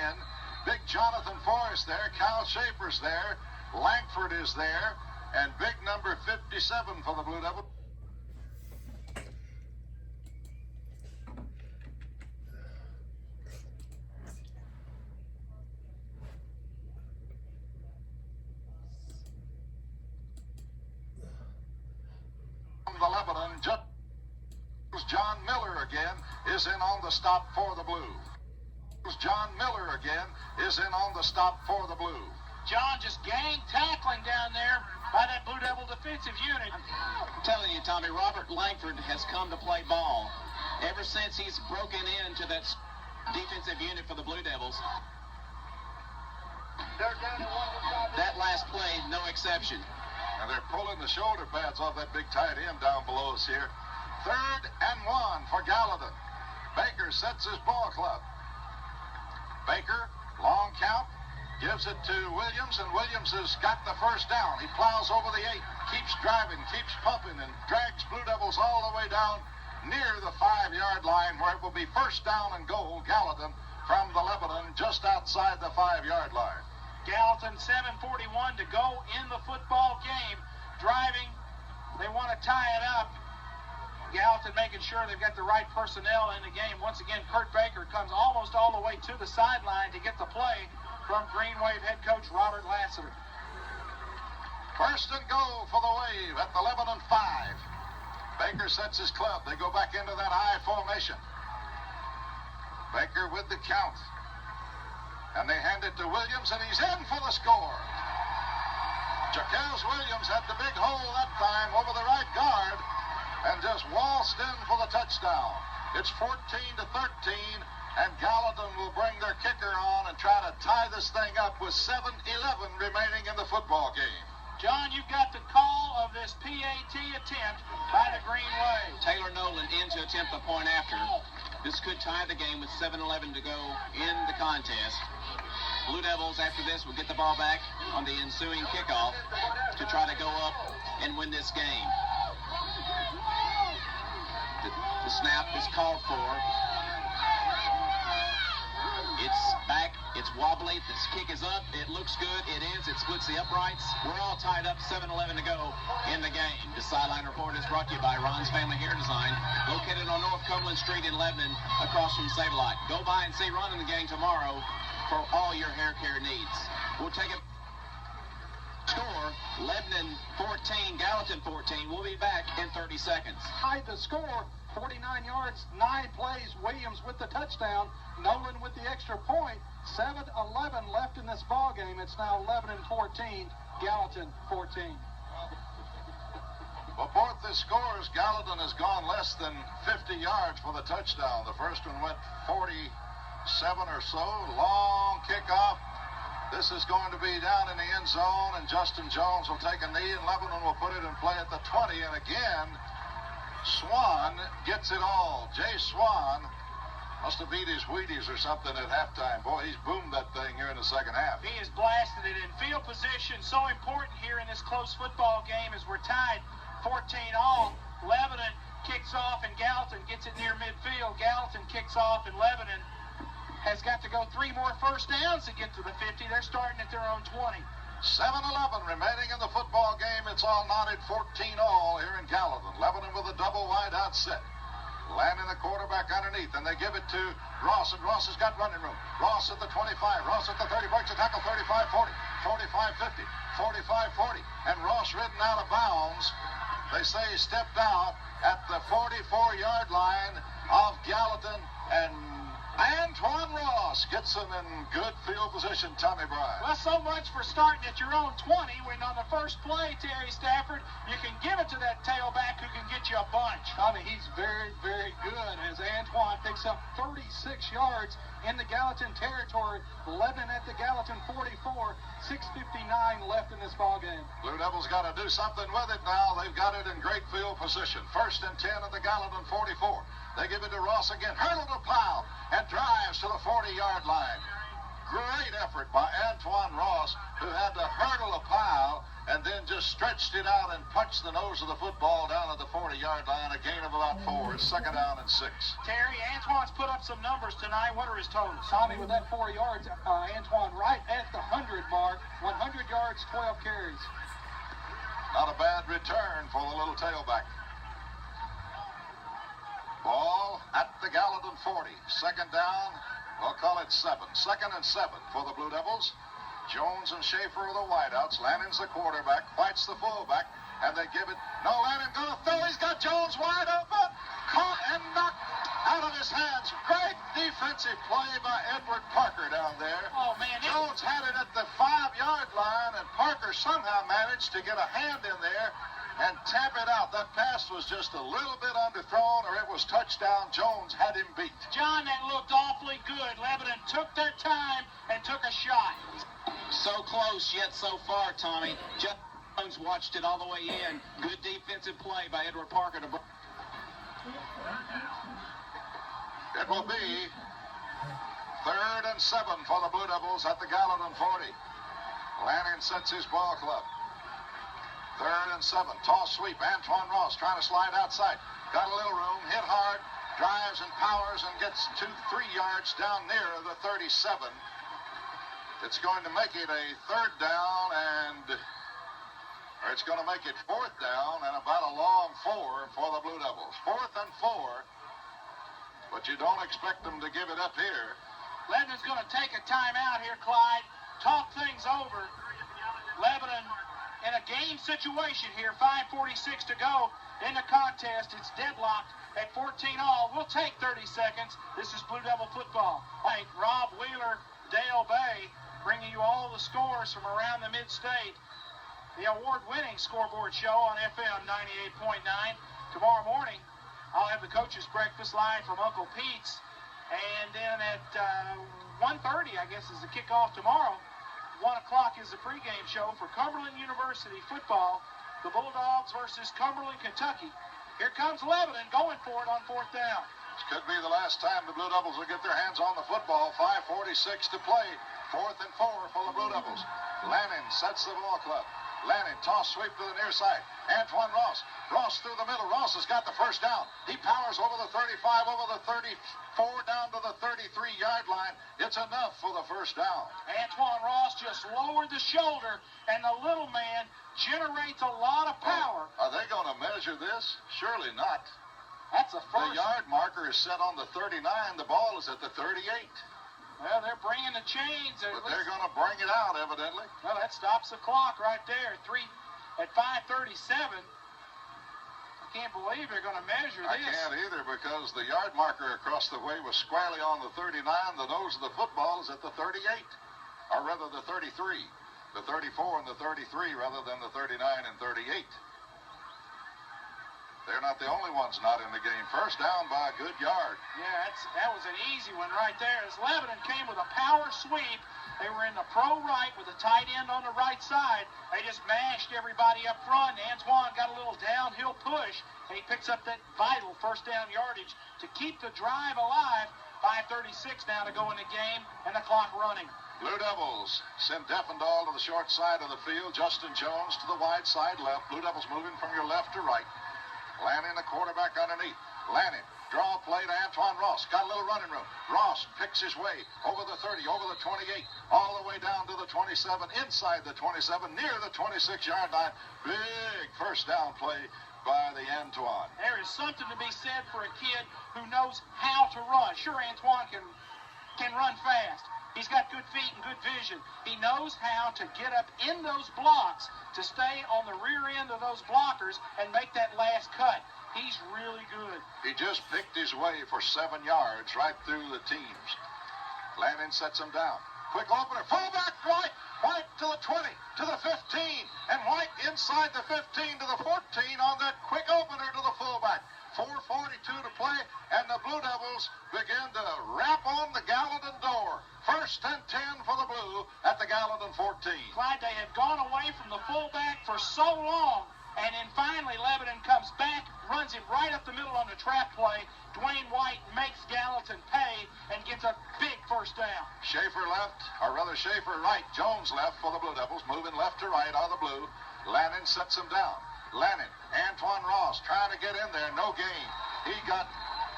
Big Jonathan Forrest there. Kyle Schaefer's there. Langford is there. And big number 57 for the Blue Devils. The Lebanon, just John Miller again is in on the stop for the Blue. John Miller again is in on the stop for the Blue. John just gang tackling down there by that Blue Devil defensive unit. I'm telling you, Tommy, Robert Langford has come to play ball ever since he's broken into that defensive unit for the Blue Devils. That last play, no exception. And they're pulling the shoulder pads off that big tight end down below us here. 3rd and 1 for Gallatin. Baker sets his ball club. Baker, long count, gives it to Williams, and Williams has got the first down. He plows over the 8, keeps driving, keeps pumping, and drags Blue Devils all the way down near the 5-yard line, where it will be 1st down and goal, Gallatin, from the Lebanon, just outside the 5-yard line. Gallatin, 7:41 to go in the football game. Driving, they want to tie it up. Gallatin making sure they've got the right personnel in the game. Once again, Kurt Baker comes almost all the way to the sideline to get the play from Green Wave head coach Robert Lassiter. 1st and goal for the Wave at the Lebanon 5. Baker sets his club. They go back into that I formation. Baker with the count. And they hand it to Williams, and he's in for the score. Jaquez Williams had the big hole that time over the right guard and just waltzed in for the touchdown. It's 14-13, and Gallatin will bring their kicker on and try to tie this thing up with 7:11 remaining in the football game. John, you've got the call of this PAT attempt by the Green Wave. Taylor Nolan in to attempt the point after. This could tie the game with 7:11 to go in the contest. Blue Devils, after this, will get the ball back on the ensuing kickoff to try to go up and win this game. The snap is called for. It's back. It's wobbly. This kick is up. It looks good. It is. It splits the uprights. We're all tied up. 7:11 to go in the game. The Sideline Report is brought to you by Ron's Family Hair Design, located on North Cumberland Street in Lebanon, across from Save-A-Lot. Go by and see Ron and the gang tomorrow for all your hair care needs. We'll take it. Score, Lebanon 14, Gallatin 14. We'll be back in 30 seconds. Hide the score, 49 yards, 9 plays. Williams with the touchdown. Nolan with the extra point. 7:11 left in this ball game. It's now 11-14. Gallatin 14. Well, both the scores, Gallatin has gone less than 50 yards for the touchdown. The first one went 47 or so. Long kickoff. This is going to be down in the end zone, and Justin Jones will take a knee, and Lebanon will put it in play at the 20. And again, Swan gets it all. Jay Swan must have beat his Wheaties or something at halftime. Boy, he's boomed that thing here in the second half. He has blasted it in field position. So important here in this close football game as we're tied 14-all. Lebanon kicks off, and Gallatin gets it near midfield. Gallatin kicks off, and Lebanon has got to go 3 more first downs to get to the 50. They're starting at their own 20. 7:11 remaining in the football game. It's all knotted 14-all here in Gallatin. Lebanon with a double wide out set. Landing the quarterback underneath, and they give it to Ross, and Ross has got running room. Ross at the 25, Ross at the 30, breaks a tackle, 35-40, 45-50, 45-40, and Ross ridden out of bounds. They say he stepped out at the 44-yard line of Gallatin, and Antoine Ross gets him in good field position, Tommy Bryan. Well, so much for starting at your own 20 when on the first play, Terry Stafford, you can give it to that tailback who can get you a bunch. Tommy, he's very, very good as Antoine picks up 36 yards in the Gallatin territory. Lebanon at the Gallatin 44, 6:59 left in this ball game. Blue Devils got to do something with it now. They've got it in great field position. 1st and 10 at the Gallatin 44. They give it to Ross again. Hurdle to plow and drives to the 40-yard line. Great effort by Antoine Ross, who had to hurdle a pile and then just stretched it out and punched the nose of the football down at the 40-yard line. A gain of about 4. It's 2nd down and 6. Terry, Antoine's put up some numbers tonight. What are his totals? Tommy, with that 4 yards, Antoine right at the 100 mark. 100 yards, 12 carries. Not a bad return for the little tailback. Ball at the Gallatin 40. 2nd down. We'll call it 7. 2nd and 7 for the Blue Devils. Jones and Schaefer are the wideouts. Lanning's the quarterback. Fights the fullback. And they give it. No, Lanning going to throw. He's got Jones wide open. Caught and knocked out of his hands. Great defensive play by Edward Parker down there. Oh, man. Jones had it at the 5-yard line, and Parker somehow managed to get a hand in there and tap it out. That pass was just a little bit underthrown, or it was touchdown. Jones had him beat. John, that looked awfully good. Lebanon took their time and took a shot. So close, yet so far, Tommy. Jones watched it all the way in. Good defensive play by Edward Parker. It will be 3rd and 7 for the Blue Devils at the Gallatin 40. Lanning sets his ball club. 3rd and 7. Toss sweep. Antoine Ross trying to slide outside. Got a little room. Hit hard. Drives and powers and gets 2-3 yards down near the 37. It's going to make it a 3rd down or it's going to make it 4th down and about a long 4 for the Blue Devils. 4th and 4. But you don't expect them to give it up here. Lebanon's going to take a timeout here, Clyde. Talk things over. Lebanon in a game situation here. 5:46 to go in the contest. It's deadlocked at 14-all. We'll take 30 seconds. This is Blue Devil football. Like Rob Wheeler, Dale Bay, bringing you all the scores from around the mid-state. The award-winning scoreboard show on FM 98.9. Tomorrow morning, I'll have the coaches' breakfast live from Uncle Pete's. And then at 1:30, I guess, is the kickoff tomorrow. 1 o'clock is the pregame show for Cumberland University football. The Bulldogs versus Cumberland, Kentucky. Here comes Lebanon going for it on 4th down. Could be the last time the Blue Devils will get their hands on the football. 5:46 to play. 4th and 4 for the Blue Devils. Lanning sets the ball club. Lanning, toss sweep to the near side. Antoine Ross. Ross through the middle. Ross has got the first down. He powers over the 35, over the 34, down to the 33-yard line. It's enough for the first down. Antoine Ross just lowered the shoulder, and the little man generates a lot of power. Are they going to measure this? Surely not. That's a first. The yard marker is set on the 39. The ball is at the 38. Well, they're bringing the chains. But they're going to bring it out, evidently. Well, that stops the clock right there at 5:37. I can't believe they're going to measure I this. can't either, because the yard marker across the way was squarely on the 39. The nose of the football is at the 38, or rather the 33. The 34 and the 33 rather than the 39 and 38. They're not the only ones not in the game. First down by a good yard. Yeah, that was an easy one right there. As Lebanon came with a power sweep, they were in the pro right with the tight end on the right side. They just mashed everybody up front. Antoine got a little downhill push, and he picks up that vital first down yardage to keep the drive alive. 5:36 now to go in the game, and the clock running. Blue Devils send Defendahl to the short side of the field. Justin Jones to the wide side left. Blue Devils moving from your left to right. Lanning, the quarterback underneath. Lanning, draw play to Antoine Ross. Got a little running room. Ross picks his way over the 30, over the 28, all the way down to the 27, inside the 27, near the 26-yard line. Big first down play by the Antoine. There is something to be said for a kid who knows how to run. Sure, Antoine can run fast. He's got good feet and good vision. He knows how to get up in those blocks, to stay on the rear end of those blockers and make that last cut. He's really good. He just picked his way for 7 yards right through the teams. Lanning sets him down. Quick opener. Fullback White. White to the 20, to the 15. And White inside the 15 to the 14 on that quick opener to the fullback. 4:42 to play, and the Blue Devils begin to rap on the Gallatin door. 1st and 10 for the Blue at the Gallatin 14. Clyde, they had gone away from the fullback for so long, and then finally Lebanon comes back, runs him right up the middle on the trap play. Dwayne White makes Gallatin pay and gets a big first down. Schaefer left, or rather Schaefer right. Jones left for the Blue Devils, moving left to right on the Blue. Lanning sets him down. Lanning, Antoine Ross trying to get in there, no gain. He got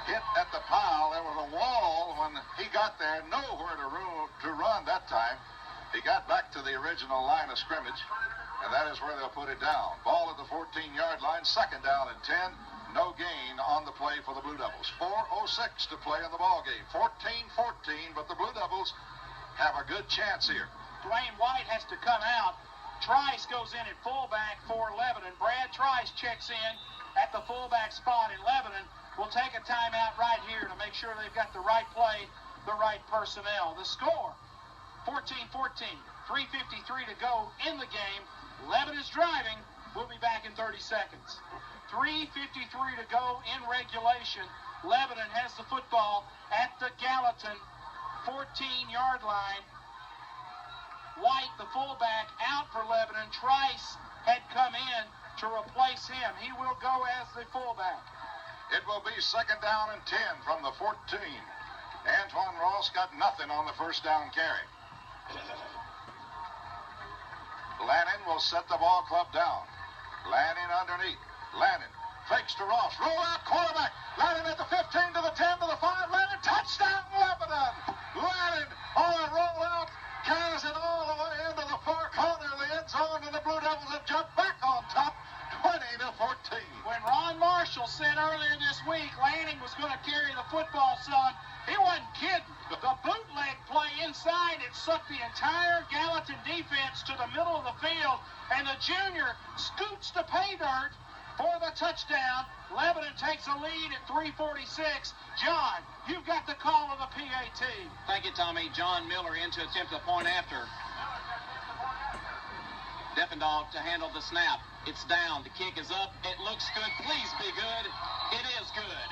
hit at the pile. There was a wall when he got there, nowhere to run that time. He got back to the original line of scrimmage, and that is where they'll put it down. Ball at the 14-yard line, 2nd down and 10. No gain on the play for the Blue Devils. 4:06 to play in the ball game. 14-14, but the Blue Devils have a good chance here. Dwayne White has to come out. Trice goes in at fullback for Lebanon. Brad Trice checks in at the fullback spot in Lebanon. We'll take a timeout right here to make sure they've got the right play, the right personnel. The score, 14-14, 3:53 to go in the game. Lebanon is driving. We'll be back in 30 seconds. 3:53 to go in regulation. Lebanon has the football at the Gallatin 14-yard line. White, the fullback, out for Lebanon. Trice had come in to replace him. He will go as the fullback. It will be 2nd down and 10 from the 14. Antoine Ross got nothing on the first down carry. Lanning will set the ball club down. Lanning underneath. Lanning fakes to Ross. Roll out quarterback. Lanning at the 15 to the 10 to the 5. Lanning, touchdown Lebanon. Lanning on a rollout. Carries it all the way into the far corner of the end zone, and the Blue Devils have jumped back on top, 20-14. When Ron Marshall said earlier this week Lanning was going to carry the football, son, he wasn't kidding. The bootleg play inside, it sucked the entire Gallatin defense to the middle of the field, and the junior scoots the pay dirt for the touchdown. Lebanon takes a lead at 3:46. John, you've got the call of the PAT. Thank you, Tommy. John Miller in to attempt a point after. Defendahl to handle the snap. It's down. The kick is up. It looks good. Please be good. It is good.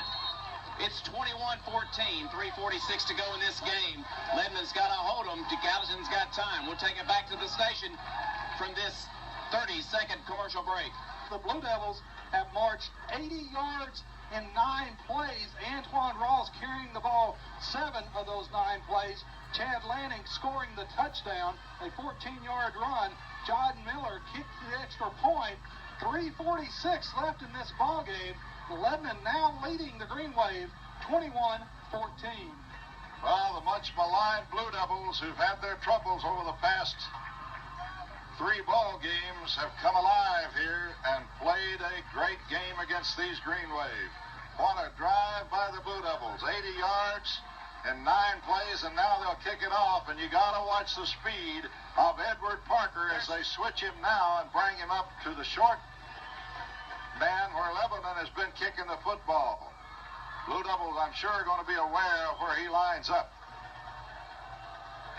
It's 21-14. 3:46 to go in this game. Lebanon's got to hold them. Gallatin's got time. We'll take it back to the station from this 30-second commercial break. The Blue Devils have marched 80 yards in 9 plays. Antoine Ross carrying the ball 7 of those 9 plays. Chad Lanning scoring the touchdown, a 14-yard run. John Miller kicked the extra point. 3:46 left in this ball game. Lebanon now leading the Green Wave 21-14. Well, the much maligned Blue Devils, who've had their troubles over the past 3 ball games, have come alive here and played a great game against these Green Wave. What a drive by the Blue Devils. 80 yards in 9 plays, and now they'll kick it off. And you got to watch the speed of Edward Parker as they switch him now and bring him up to the short man where Lebanon has been kicking the football. Blue Devils, I'm sure, are going to be aware of where he lines up.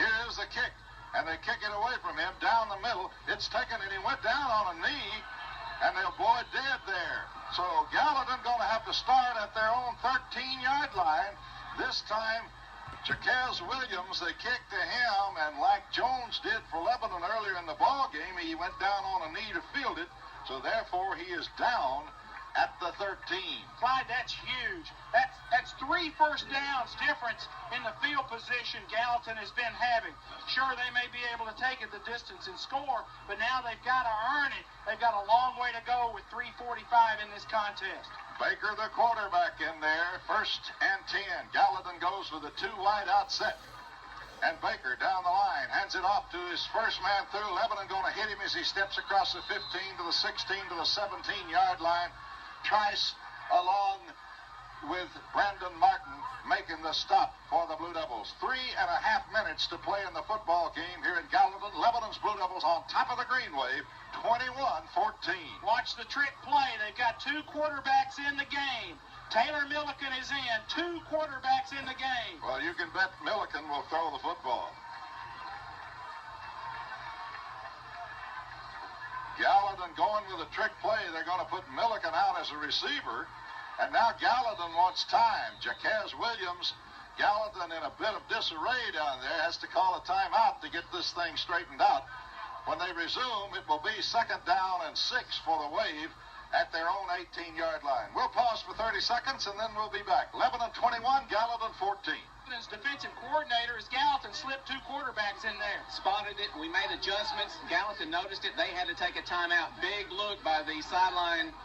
Here's the kick, and they kick it away from him down the middle. It's taken, and he went down on a knee, and they'll blow it dead there. So Gallatin going to have to start at their own 13-yard line. This time, Jaquez Williams, they kicked to him, and like Jones did for Lebanon earlier in the ball game, he went down on a knee to field it. So therefore, he is down at the 13. Clyde, that's huge. That's 3 first downs difference in the field position Gallatin has been having. Sure, they may be able to take it the distance and score, but now they've got to earn it. They've got a long way to go with 3:45 in this contest. Baker, the quarterback, in there. 1st and 10. Gallatin goes with a 2 wide out set. And Baker down the line, hands it off to his first man through. Lebanon going to hit him as he steps across the 15 to the 16 to the 17-yard line. Trice along with Brandon Martin making the stop for the Blue Devils. 3.5 minutes to play in the football game here in Gallatin. Lebanon's Blue Devils on top of the Green Wave, 21-14. Watch the trick play. They've got 2 quarterbacks in the game. Taylor Milliken is in. 2 quarterbacks in the game. Well, you can bet Milliken will throw the football. Gallatin going with a trick play. They're going to put Milliken out as a receiver. And now Gallatin wants time. Jaquez Williams, Gallatin in a bit of disarray down there, has to call a timeout to get this thing straightened out. When they resume, it will be 2nd down and 6 for the Wave at their own 18-yard line. We'll pause for 30 seconds, and then we'll be back. Lebanon 21, Gallatin 14. Lebanon's defensive coordinator is Gallatin slipped 2 quarterbacks in there. Spotted it. We made adjustments. Gallatin noticed it. They had to take a timeout. Big look by the sideline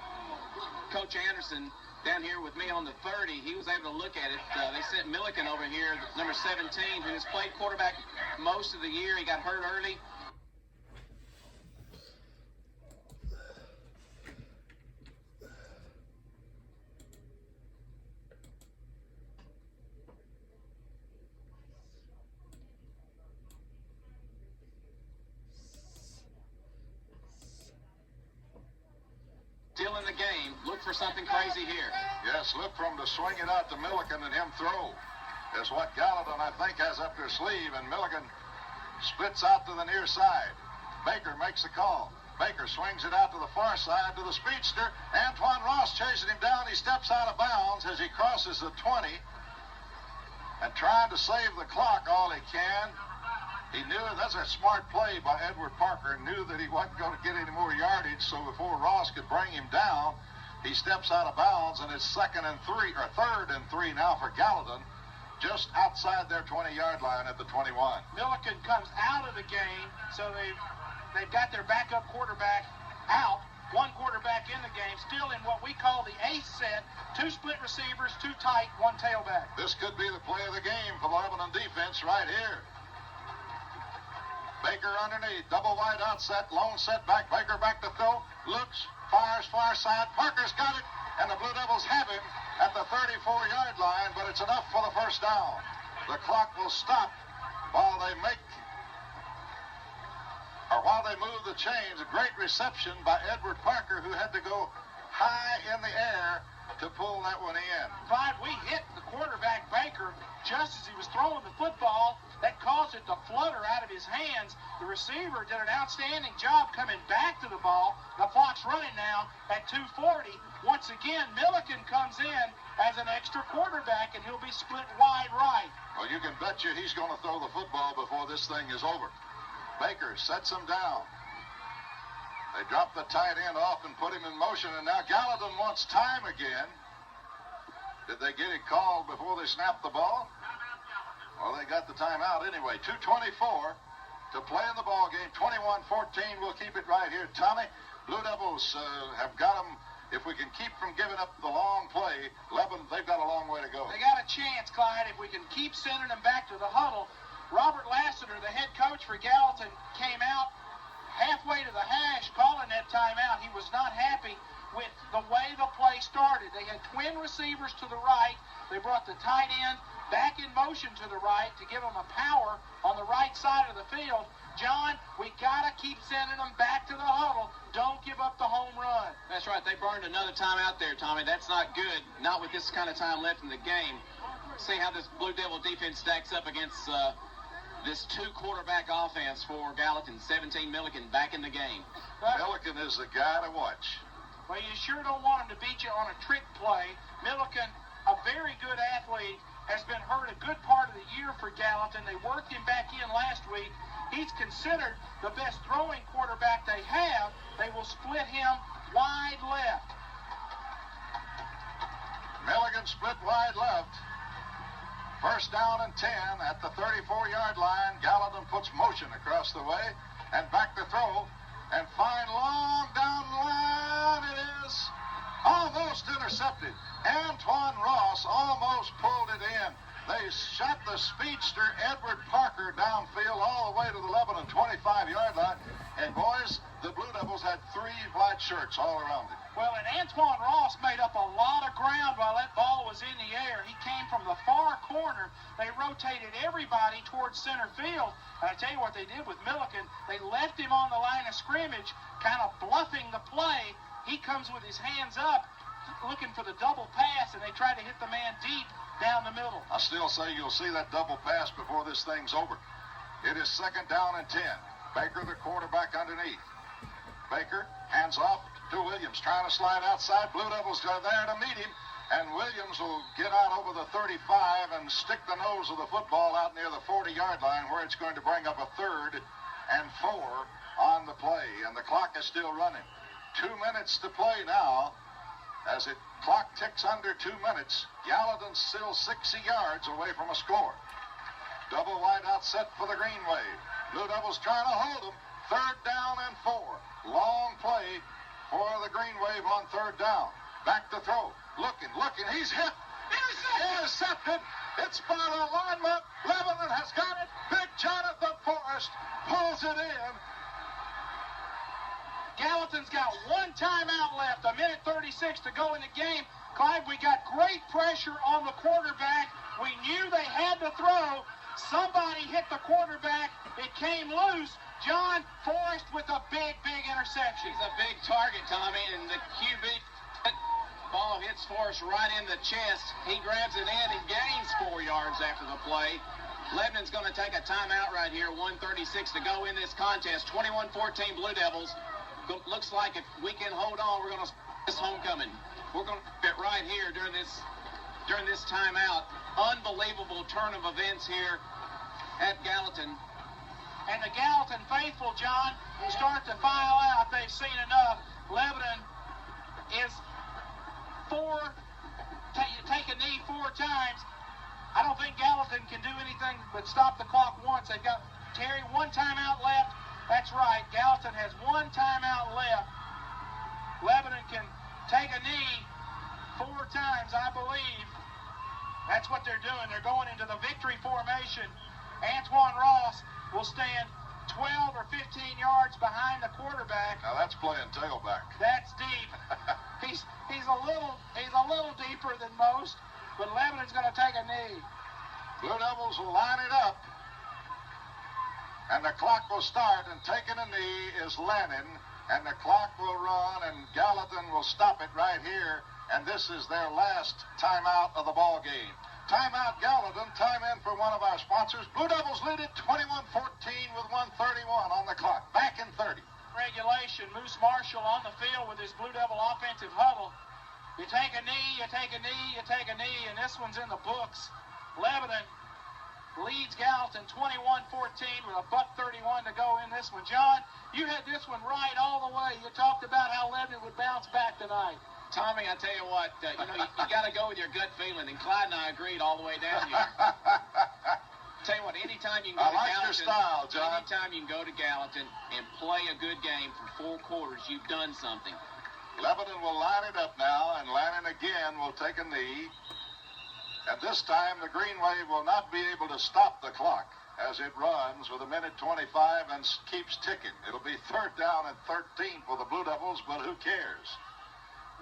Coach Anderson down here with me on the 30. He was able to look at it. They sent Milliken over here, number 17, who has played quarterback most of the year. He got hurt early. Still in the game. Look for something crazy here. Yes, look for him to swing it out to Milliken and him throw. That's what Gallatin, I think, has up their sleeve, and Milliken splits out to the near side. Baker makes the call. Baker swings it out to the far side to the speedster. Antoine Ross chasing him down. He steps out of bounds as he crosses the 20 and trying to save the clock all he can. He knew that's a smart play by Edward Parker, knew that he wasn't going to get any more yardage, so before Ross could bring him down, he steps out of bounds, and it's 3rd and 3 now for Gallatin, just outside their 20-yard line at the 21. Milliken comes out of the game, so they've got their backup quarterback out. 1 quarterback in the game, still in what we call the ace set. 2 split receivers, 2 tight, 1 tailback. This could be the play of the game for the Lebanon defense right here. Baker underneath, double wide outset, lone setback. Baker back to throw, looks, fires far side. Parker's got it, and the Blue Devils have him at the 34-yard line, but it's enough for the 1st down. The clock will stop while they move the chains. A great reception by Edward Parker, who had to go high in the air to pull that one in. Clyde, we hit the quarterback Baker just as he was throwing the football. That caused it to flutter out of his hands. The receiver did an outstanding job coming back to the ball. The clock's running now at 2:40. Once again, Milliken comes in as an extra quarterback, and he'll be split wide right. Well, you can bet you he's going to throw the football before this thing is over. Baker sets him down. They drop the tight end off and put him in motion, and now Gallatin wants time again. Did they get it called before they snapped the ball? Well, they got the timeout anyway. 2:24 to play in the ball game. 21-14. We'll keep it right here. Tommy, Blue Devils have got them. If we can keep from giving up the long play, Lebanon, they've got a long way to go. They got a chance, Clyde, if we can keep sending them back to the huddle. Robert Lassiter, the head coach for Gallatin, came out halfway to the hash calling that timeout. He was not happy with the way the play started. They had twin receivers to the right. They brought the tight end back in motion to the right to give them a power on the right side of the field. John, we got to keep sending them back to the huddle. Don't give up the home run. That's right. They burned another timeout there, Tommy. That's not good. Not with this kind of time left in the game. See how this Blue Devil defense stacks up against this two-quarterback offense for Gallatin. 17 Milliken back in the game. Milliken is the guy to watch. Well, you sure don't want him to beat you on a trick play. Milliken, a very good athlete, has been hurt a good part of the year for Gallatin. They worked him back in last week. He's considered the best throwing quarterback they have. They will split him wide left. Milligan split wide left. First down and 10 at the 34-yard line. Gallatin puts motion across the way and back to throw. And fine long down the line. It is almost intercepted. Antoine Ross almost pulled it in. They shot the speedster Edward Parker downfield all the way to the Lebanon 25-yard line. And boys, the Blue Devils had 3 white shirts all around it. Well, and Antoine Ross made up a lot of ground while that ball was in the air. He came from the far corner. They rotated everybody towards center field. And I tell you what they did with Milliken. They left him on the line of scrimmage, kind of bluffing the play. He comes with his hands up, looking for the double pass, and they try to hit the man deep down the middle. I still say you'll see that double pass before this thing's over. It is second down and 10. Baker, the quarterback, underneath. Baker hands off to Williams, trying to slide outside. Blue Devils are there to meet him, and Williams will get out over the 35 and stick the nose of the football out near the 40-yard line, where it's going to bring up a 3rd and 4 on the play, and the clock is still running. 2 minutes to play now. As the clock ticks under 2 minutes, Gallatin's still 60 yards away from a score. Double wide out set for the Green Wave. Blue Devils trying to hold them. 3rd down and 4. Long play for the Green Wave on 3rd down. Back to throw. Looking. He's hit. Intercepted. It's by the lineman. Lebanon has got it. Big Jonathan Forrest pulls it in. Gallatin's got 1 timeout left, 1:36 to go in the game. Clyde, we got great pressure on the quarterback. We knew they had to throw. Somebody hit the quarterback. It came loose. John Forrest with a big interception. He's a big target, Tommy, and the QB ball hits Forrest right in the chest. He grabs it in and gains 4 yards after the play. Lebanon's going to take a timeout right here. 1:36 to go in this contest. 21-14 Blue Devils. Looks like if we can hold on, we're going to this homecoming. We're going to get right here during this timeout. Unbelievable turn of events here at Gallatin. And the Gallatin faithful, John, start to file out. They've seen enough. Lebanon is take a knee 4 times. I don't think Gallatin can do anything but stop the clock once. They've got Terry 1 timeout left. That's right. Gallatin has 1 timeout left. Lebanon can take a knee 4 times, I believe. That's what they're doing. They're going into the victory formation. Antoine Ross will stand 12 or 15 yards behind the quarterback. Now that's playing tailback. That's deep. He's a little deeper than most, but Lebanon's going to take a knee. Blue Devils will line it up. And the clock will start, and taking a knee is Lannon, and the clock will run, and Gallatin will stop it right here, and this is their last timeout of the ball game. Timeout Gallatin, time in for one of our sponsors. Blue Devils lead it 21-14 with 1:31 on the clock. Back in 30. Regulation, Moose Marshall on the field with his Blue Devil offensive huddle. You take a knee, you take a knee, you take a knee, and this one's in the books. Lebanon leads Gallatin 21-14 with a $1:31 to go in this one. John, you had this one right all the way. You talked about how Lebanon would bounce back tonight. Tommy, I tell you what, you got to go with your gut feeling, and Clyde and I agreed all the way down here. Tell you what, anytime you can go to like Gallatin, your style, John. Anytime you can go to Gallatin and play a good game for 4 quarters, you've done something. Lebanon will line it up now, and Lannon again will take a knee. And this time, the Green Wave will not be able to stop the clock as it runs with 1:25 and keeps ticking. It'll be 3rd down and 13 for the Blue Devils, but who cares?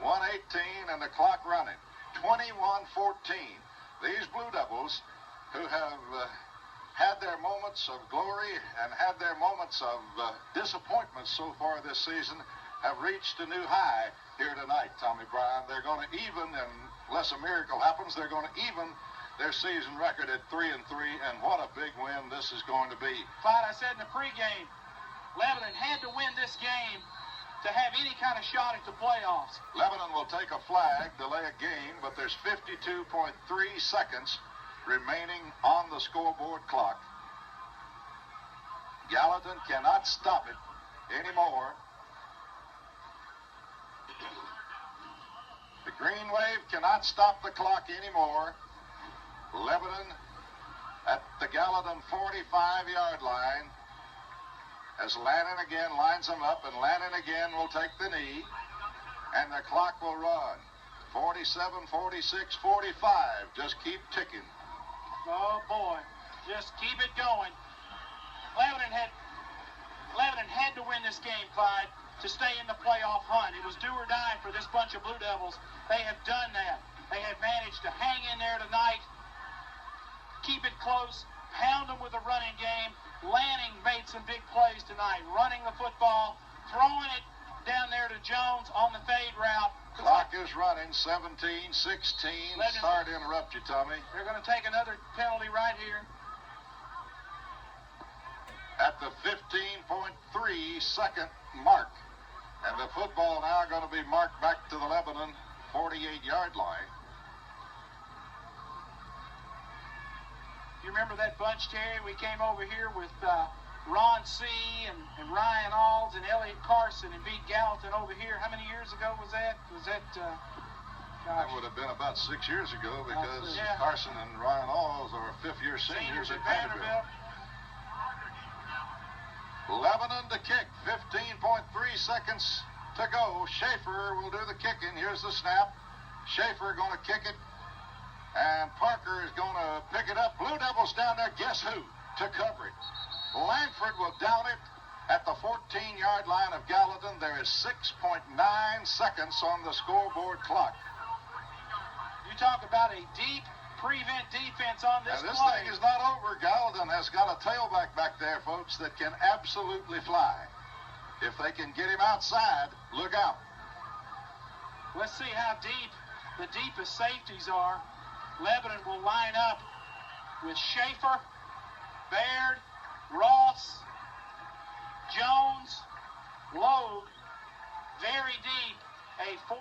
1:18 and the clock running. 21-14. These Blue Devils, who have had their moments of glory and had their moments of disappointment so far this season, have reached a new high here tonight, Tommy Bryan. They're going to even, unless a miracle happens, they're going to even their season record at 3-3, and what a big win this is going to be. Clyde, I said in the pregame, Lebanon had to win this game to have any kind of shot at the playoffs. Lebanon will take a flag, delay a game, but there's 52.3 seconds remaining on the scoreboard clock. Gallatin cannot stop it anymore. The Green Wave cannot stop the clock anymore. Lebanon at the Gallatin 45-yard line as Lannon again lines them up, and Lannon again will take the knee, and the clock will run. 47, 46, 45. Just keep ticking. Oh, boy. Just keep it going. Lebanon had to win this game, Clyde, to stay in the playoff hunt. It was do or die for this bunch of Blue Devils. They have done that. They have managed to hang in there tonight, keep it close, pound them with a running game. Lanning made some big plays tonight, running the football, throwing it down there to Jones on the fade route. Clock is running, 17, 16. Sorry to interrupt you, Tommy. They're going to take another penalty right here. At the 15.3-second mark. And the football now going to be marked back to the Lebanon 48-yard line. You remember that bunch, Terry? We came over here with Ron C. and Ryan Alds and Elliot Carson and beat Gallatin over here. How many years ago was that? That would have been about 6 years ago because Carson and Ryan Alds are fifth-year seniors at Vanderbilt. Lebanon to kick. 15.3 seconds to go. Schaefer will do the kicking. Here's the snap. Schaefer going to kick it. And Parker is going to pick it up. Blue Devils down there. Guess who? To cover it. Langford will down it at the 14-yard line of Gallatin. There is 6.9 seconds on the scoreboard clock. You talk about a deep prevent defense on this play. And this play. thing is not over. Gallatin has got a tailback back there, folks, that can absolutely fly. If they can get him outside, look out. Let's see how deep the deepest safeties are. Lebanon will line up with Schaefer, Baird, Ross, Jones, Logue, very deep. A 4-2-5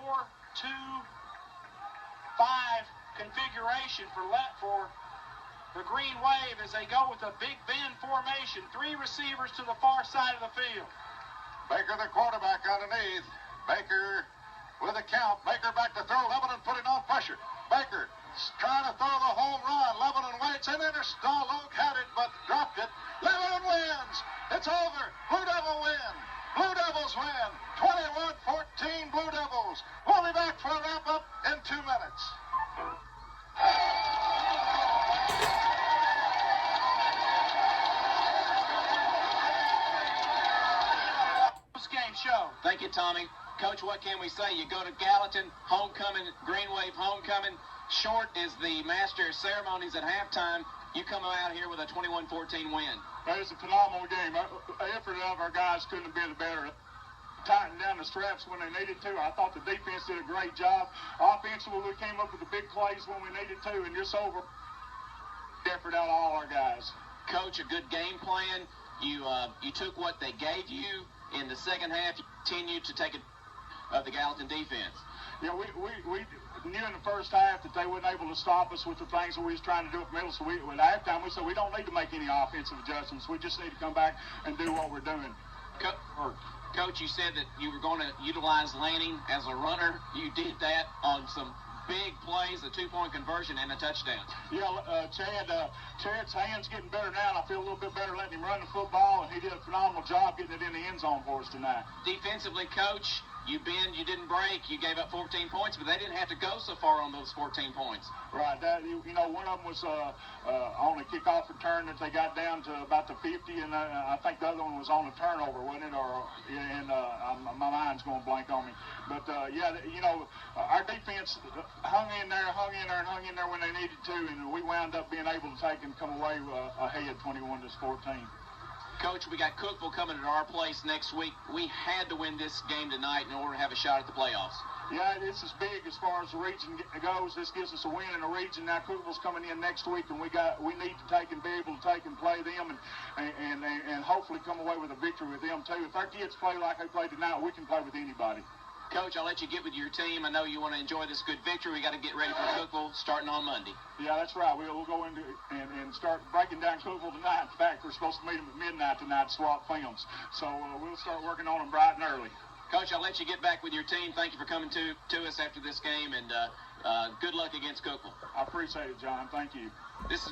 configuration for the Green Wave as they go with a big bend formation. 3 receivers to the far side of the field. Baker, the quarterback, underneath. Baker with a count. Baker back to throw. Lebanon putting on pressure. Baker trying to throw the home run. Lebanon waits and intercepts. Logue had it but dropped it. Lebanon wins. It's over. Blue Devil win. Blue Devils win. 21-14 Blue Devils. We'll be back for a wrap-up in 2 minutes. Post-game show. Thank you, Tommy. Coach, what can we say? You go to Gallatin, homecoming, Green Wave homecoming. Short is the master of ceremonies at halftime. You come out here with a 21-14 win. It was a phenomenal game. The effort of our guys couldn't have been better. Tightened down the straps when they needed to. I thought the defense did a great job. Offensively, we came up with the big plays when we needed to, and just over effort out of all our guys. Coach, a good game plan. You took what they gave you in the second half. You continued to take it of the Gallatin defense. Yeah, we knew in the first half that they weren't able to stop us with the things that we was trying to do at middle. So at halftime, we said we don't need to make any offensive adjustments. We just need to come back and do what we're doing. Coach, you said that you were going to utilize Lanning as a runner. You did that on some big plays, a 2-point conversion and a touchdown. Yeah, Chad's hands getting better now, and I feel a little bit better letting him run the football, and he did a phenomenal job getting it in the end zone for us tonight. Defensively, Coach, you bend, you didn't break, you gave up 14 points, but they didn't have to go so far on those 14 points. Right. One of them was on a kickoff return that they got down to about the 50, and I think the other one was on a turnover, wasn't it? My mind's going blank on me. But, our defense hung in there when they needed to, and we wound up being able to take and come away ahead 21-14. Coach, we got Cookeville coming to our place next week. We had to win this game tonight in order to have a shot at the playoffs. Yeah, this is big as far as the region goes. This gives us a win in the region. Now Cookeville's coming in next week, and we need to take and be able to take and play them, and hopefully come away with a victory with them too. If our kids play like they played tonight, we can play with anybody. Coach, I'll let you get with your team. I know you want to enjoy this good victory. We got to get ready for Cookeville starting on Monday. Yeah, that's right. We'll go into and start breaking down Cookeville tonight. In fact, we're supposed to meet them at midnight tonight to swap films. So we'll start working on them bright and early. Coach, I'll let you get back with your team. Thank you for coming to us after this game, and good luck against Cookeville. I appreciate it, John. Thank you. This is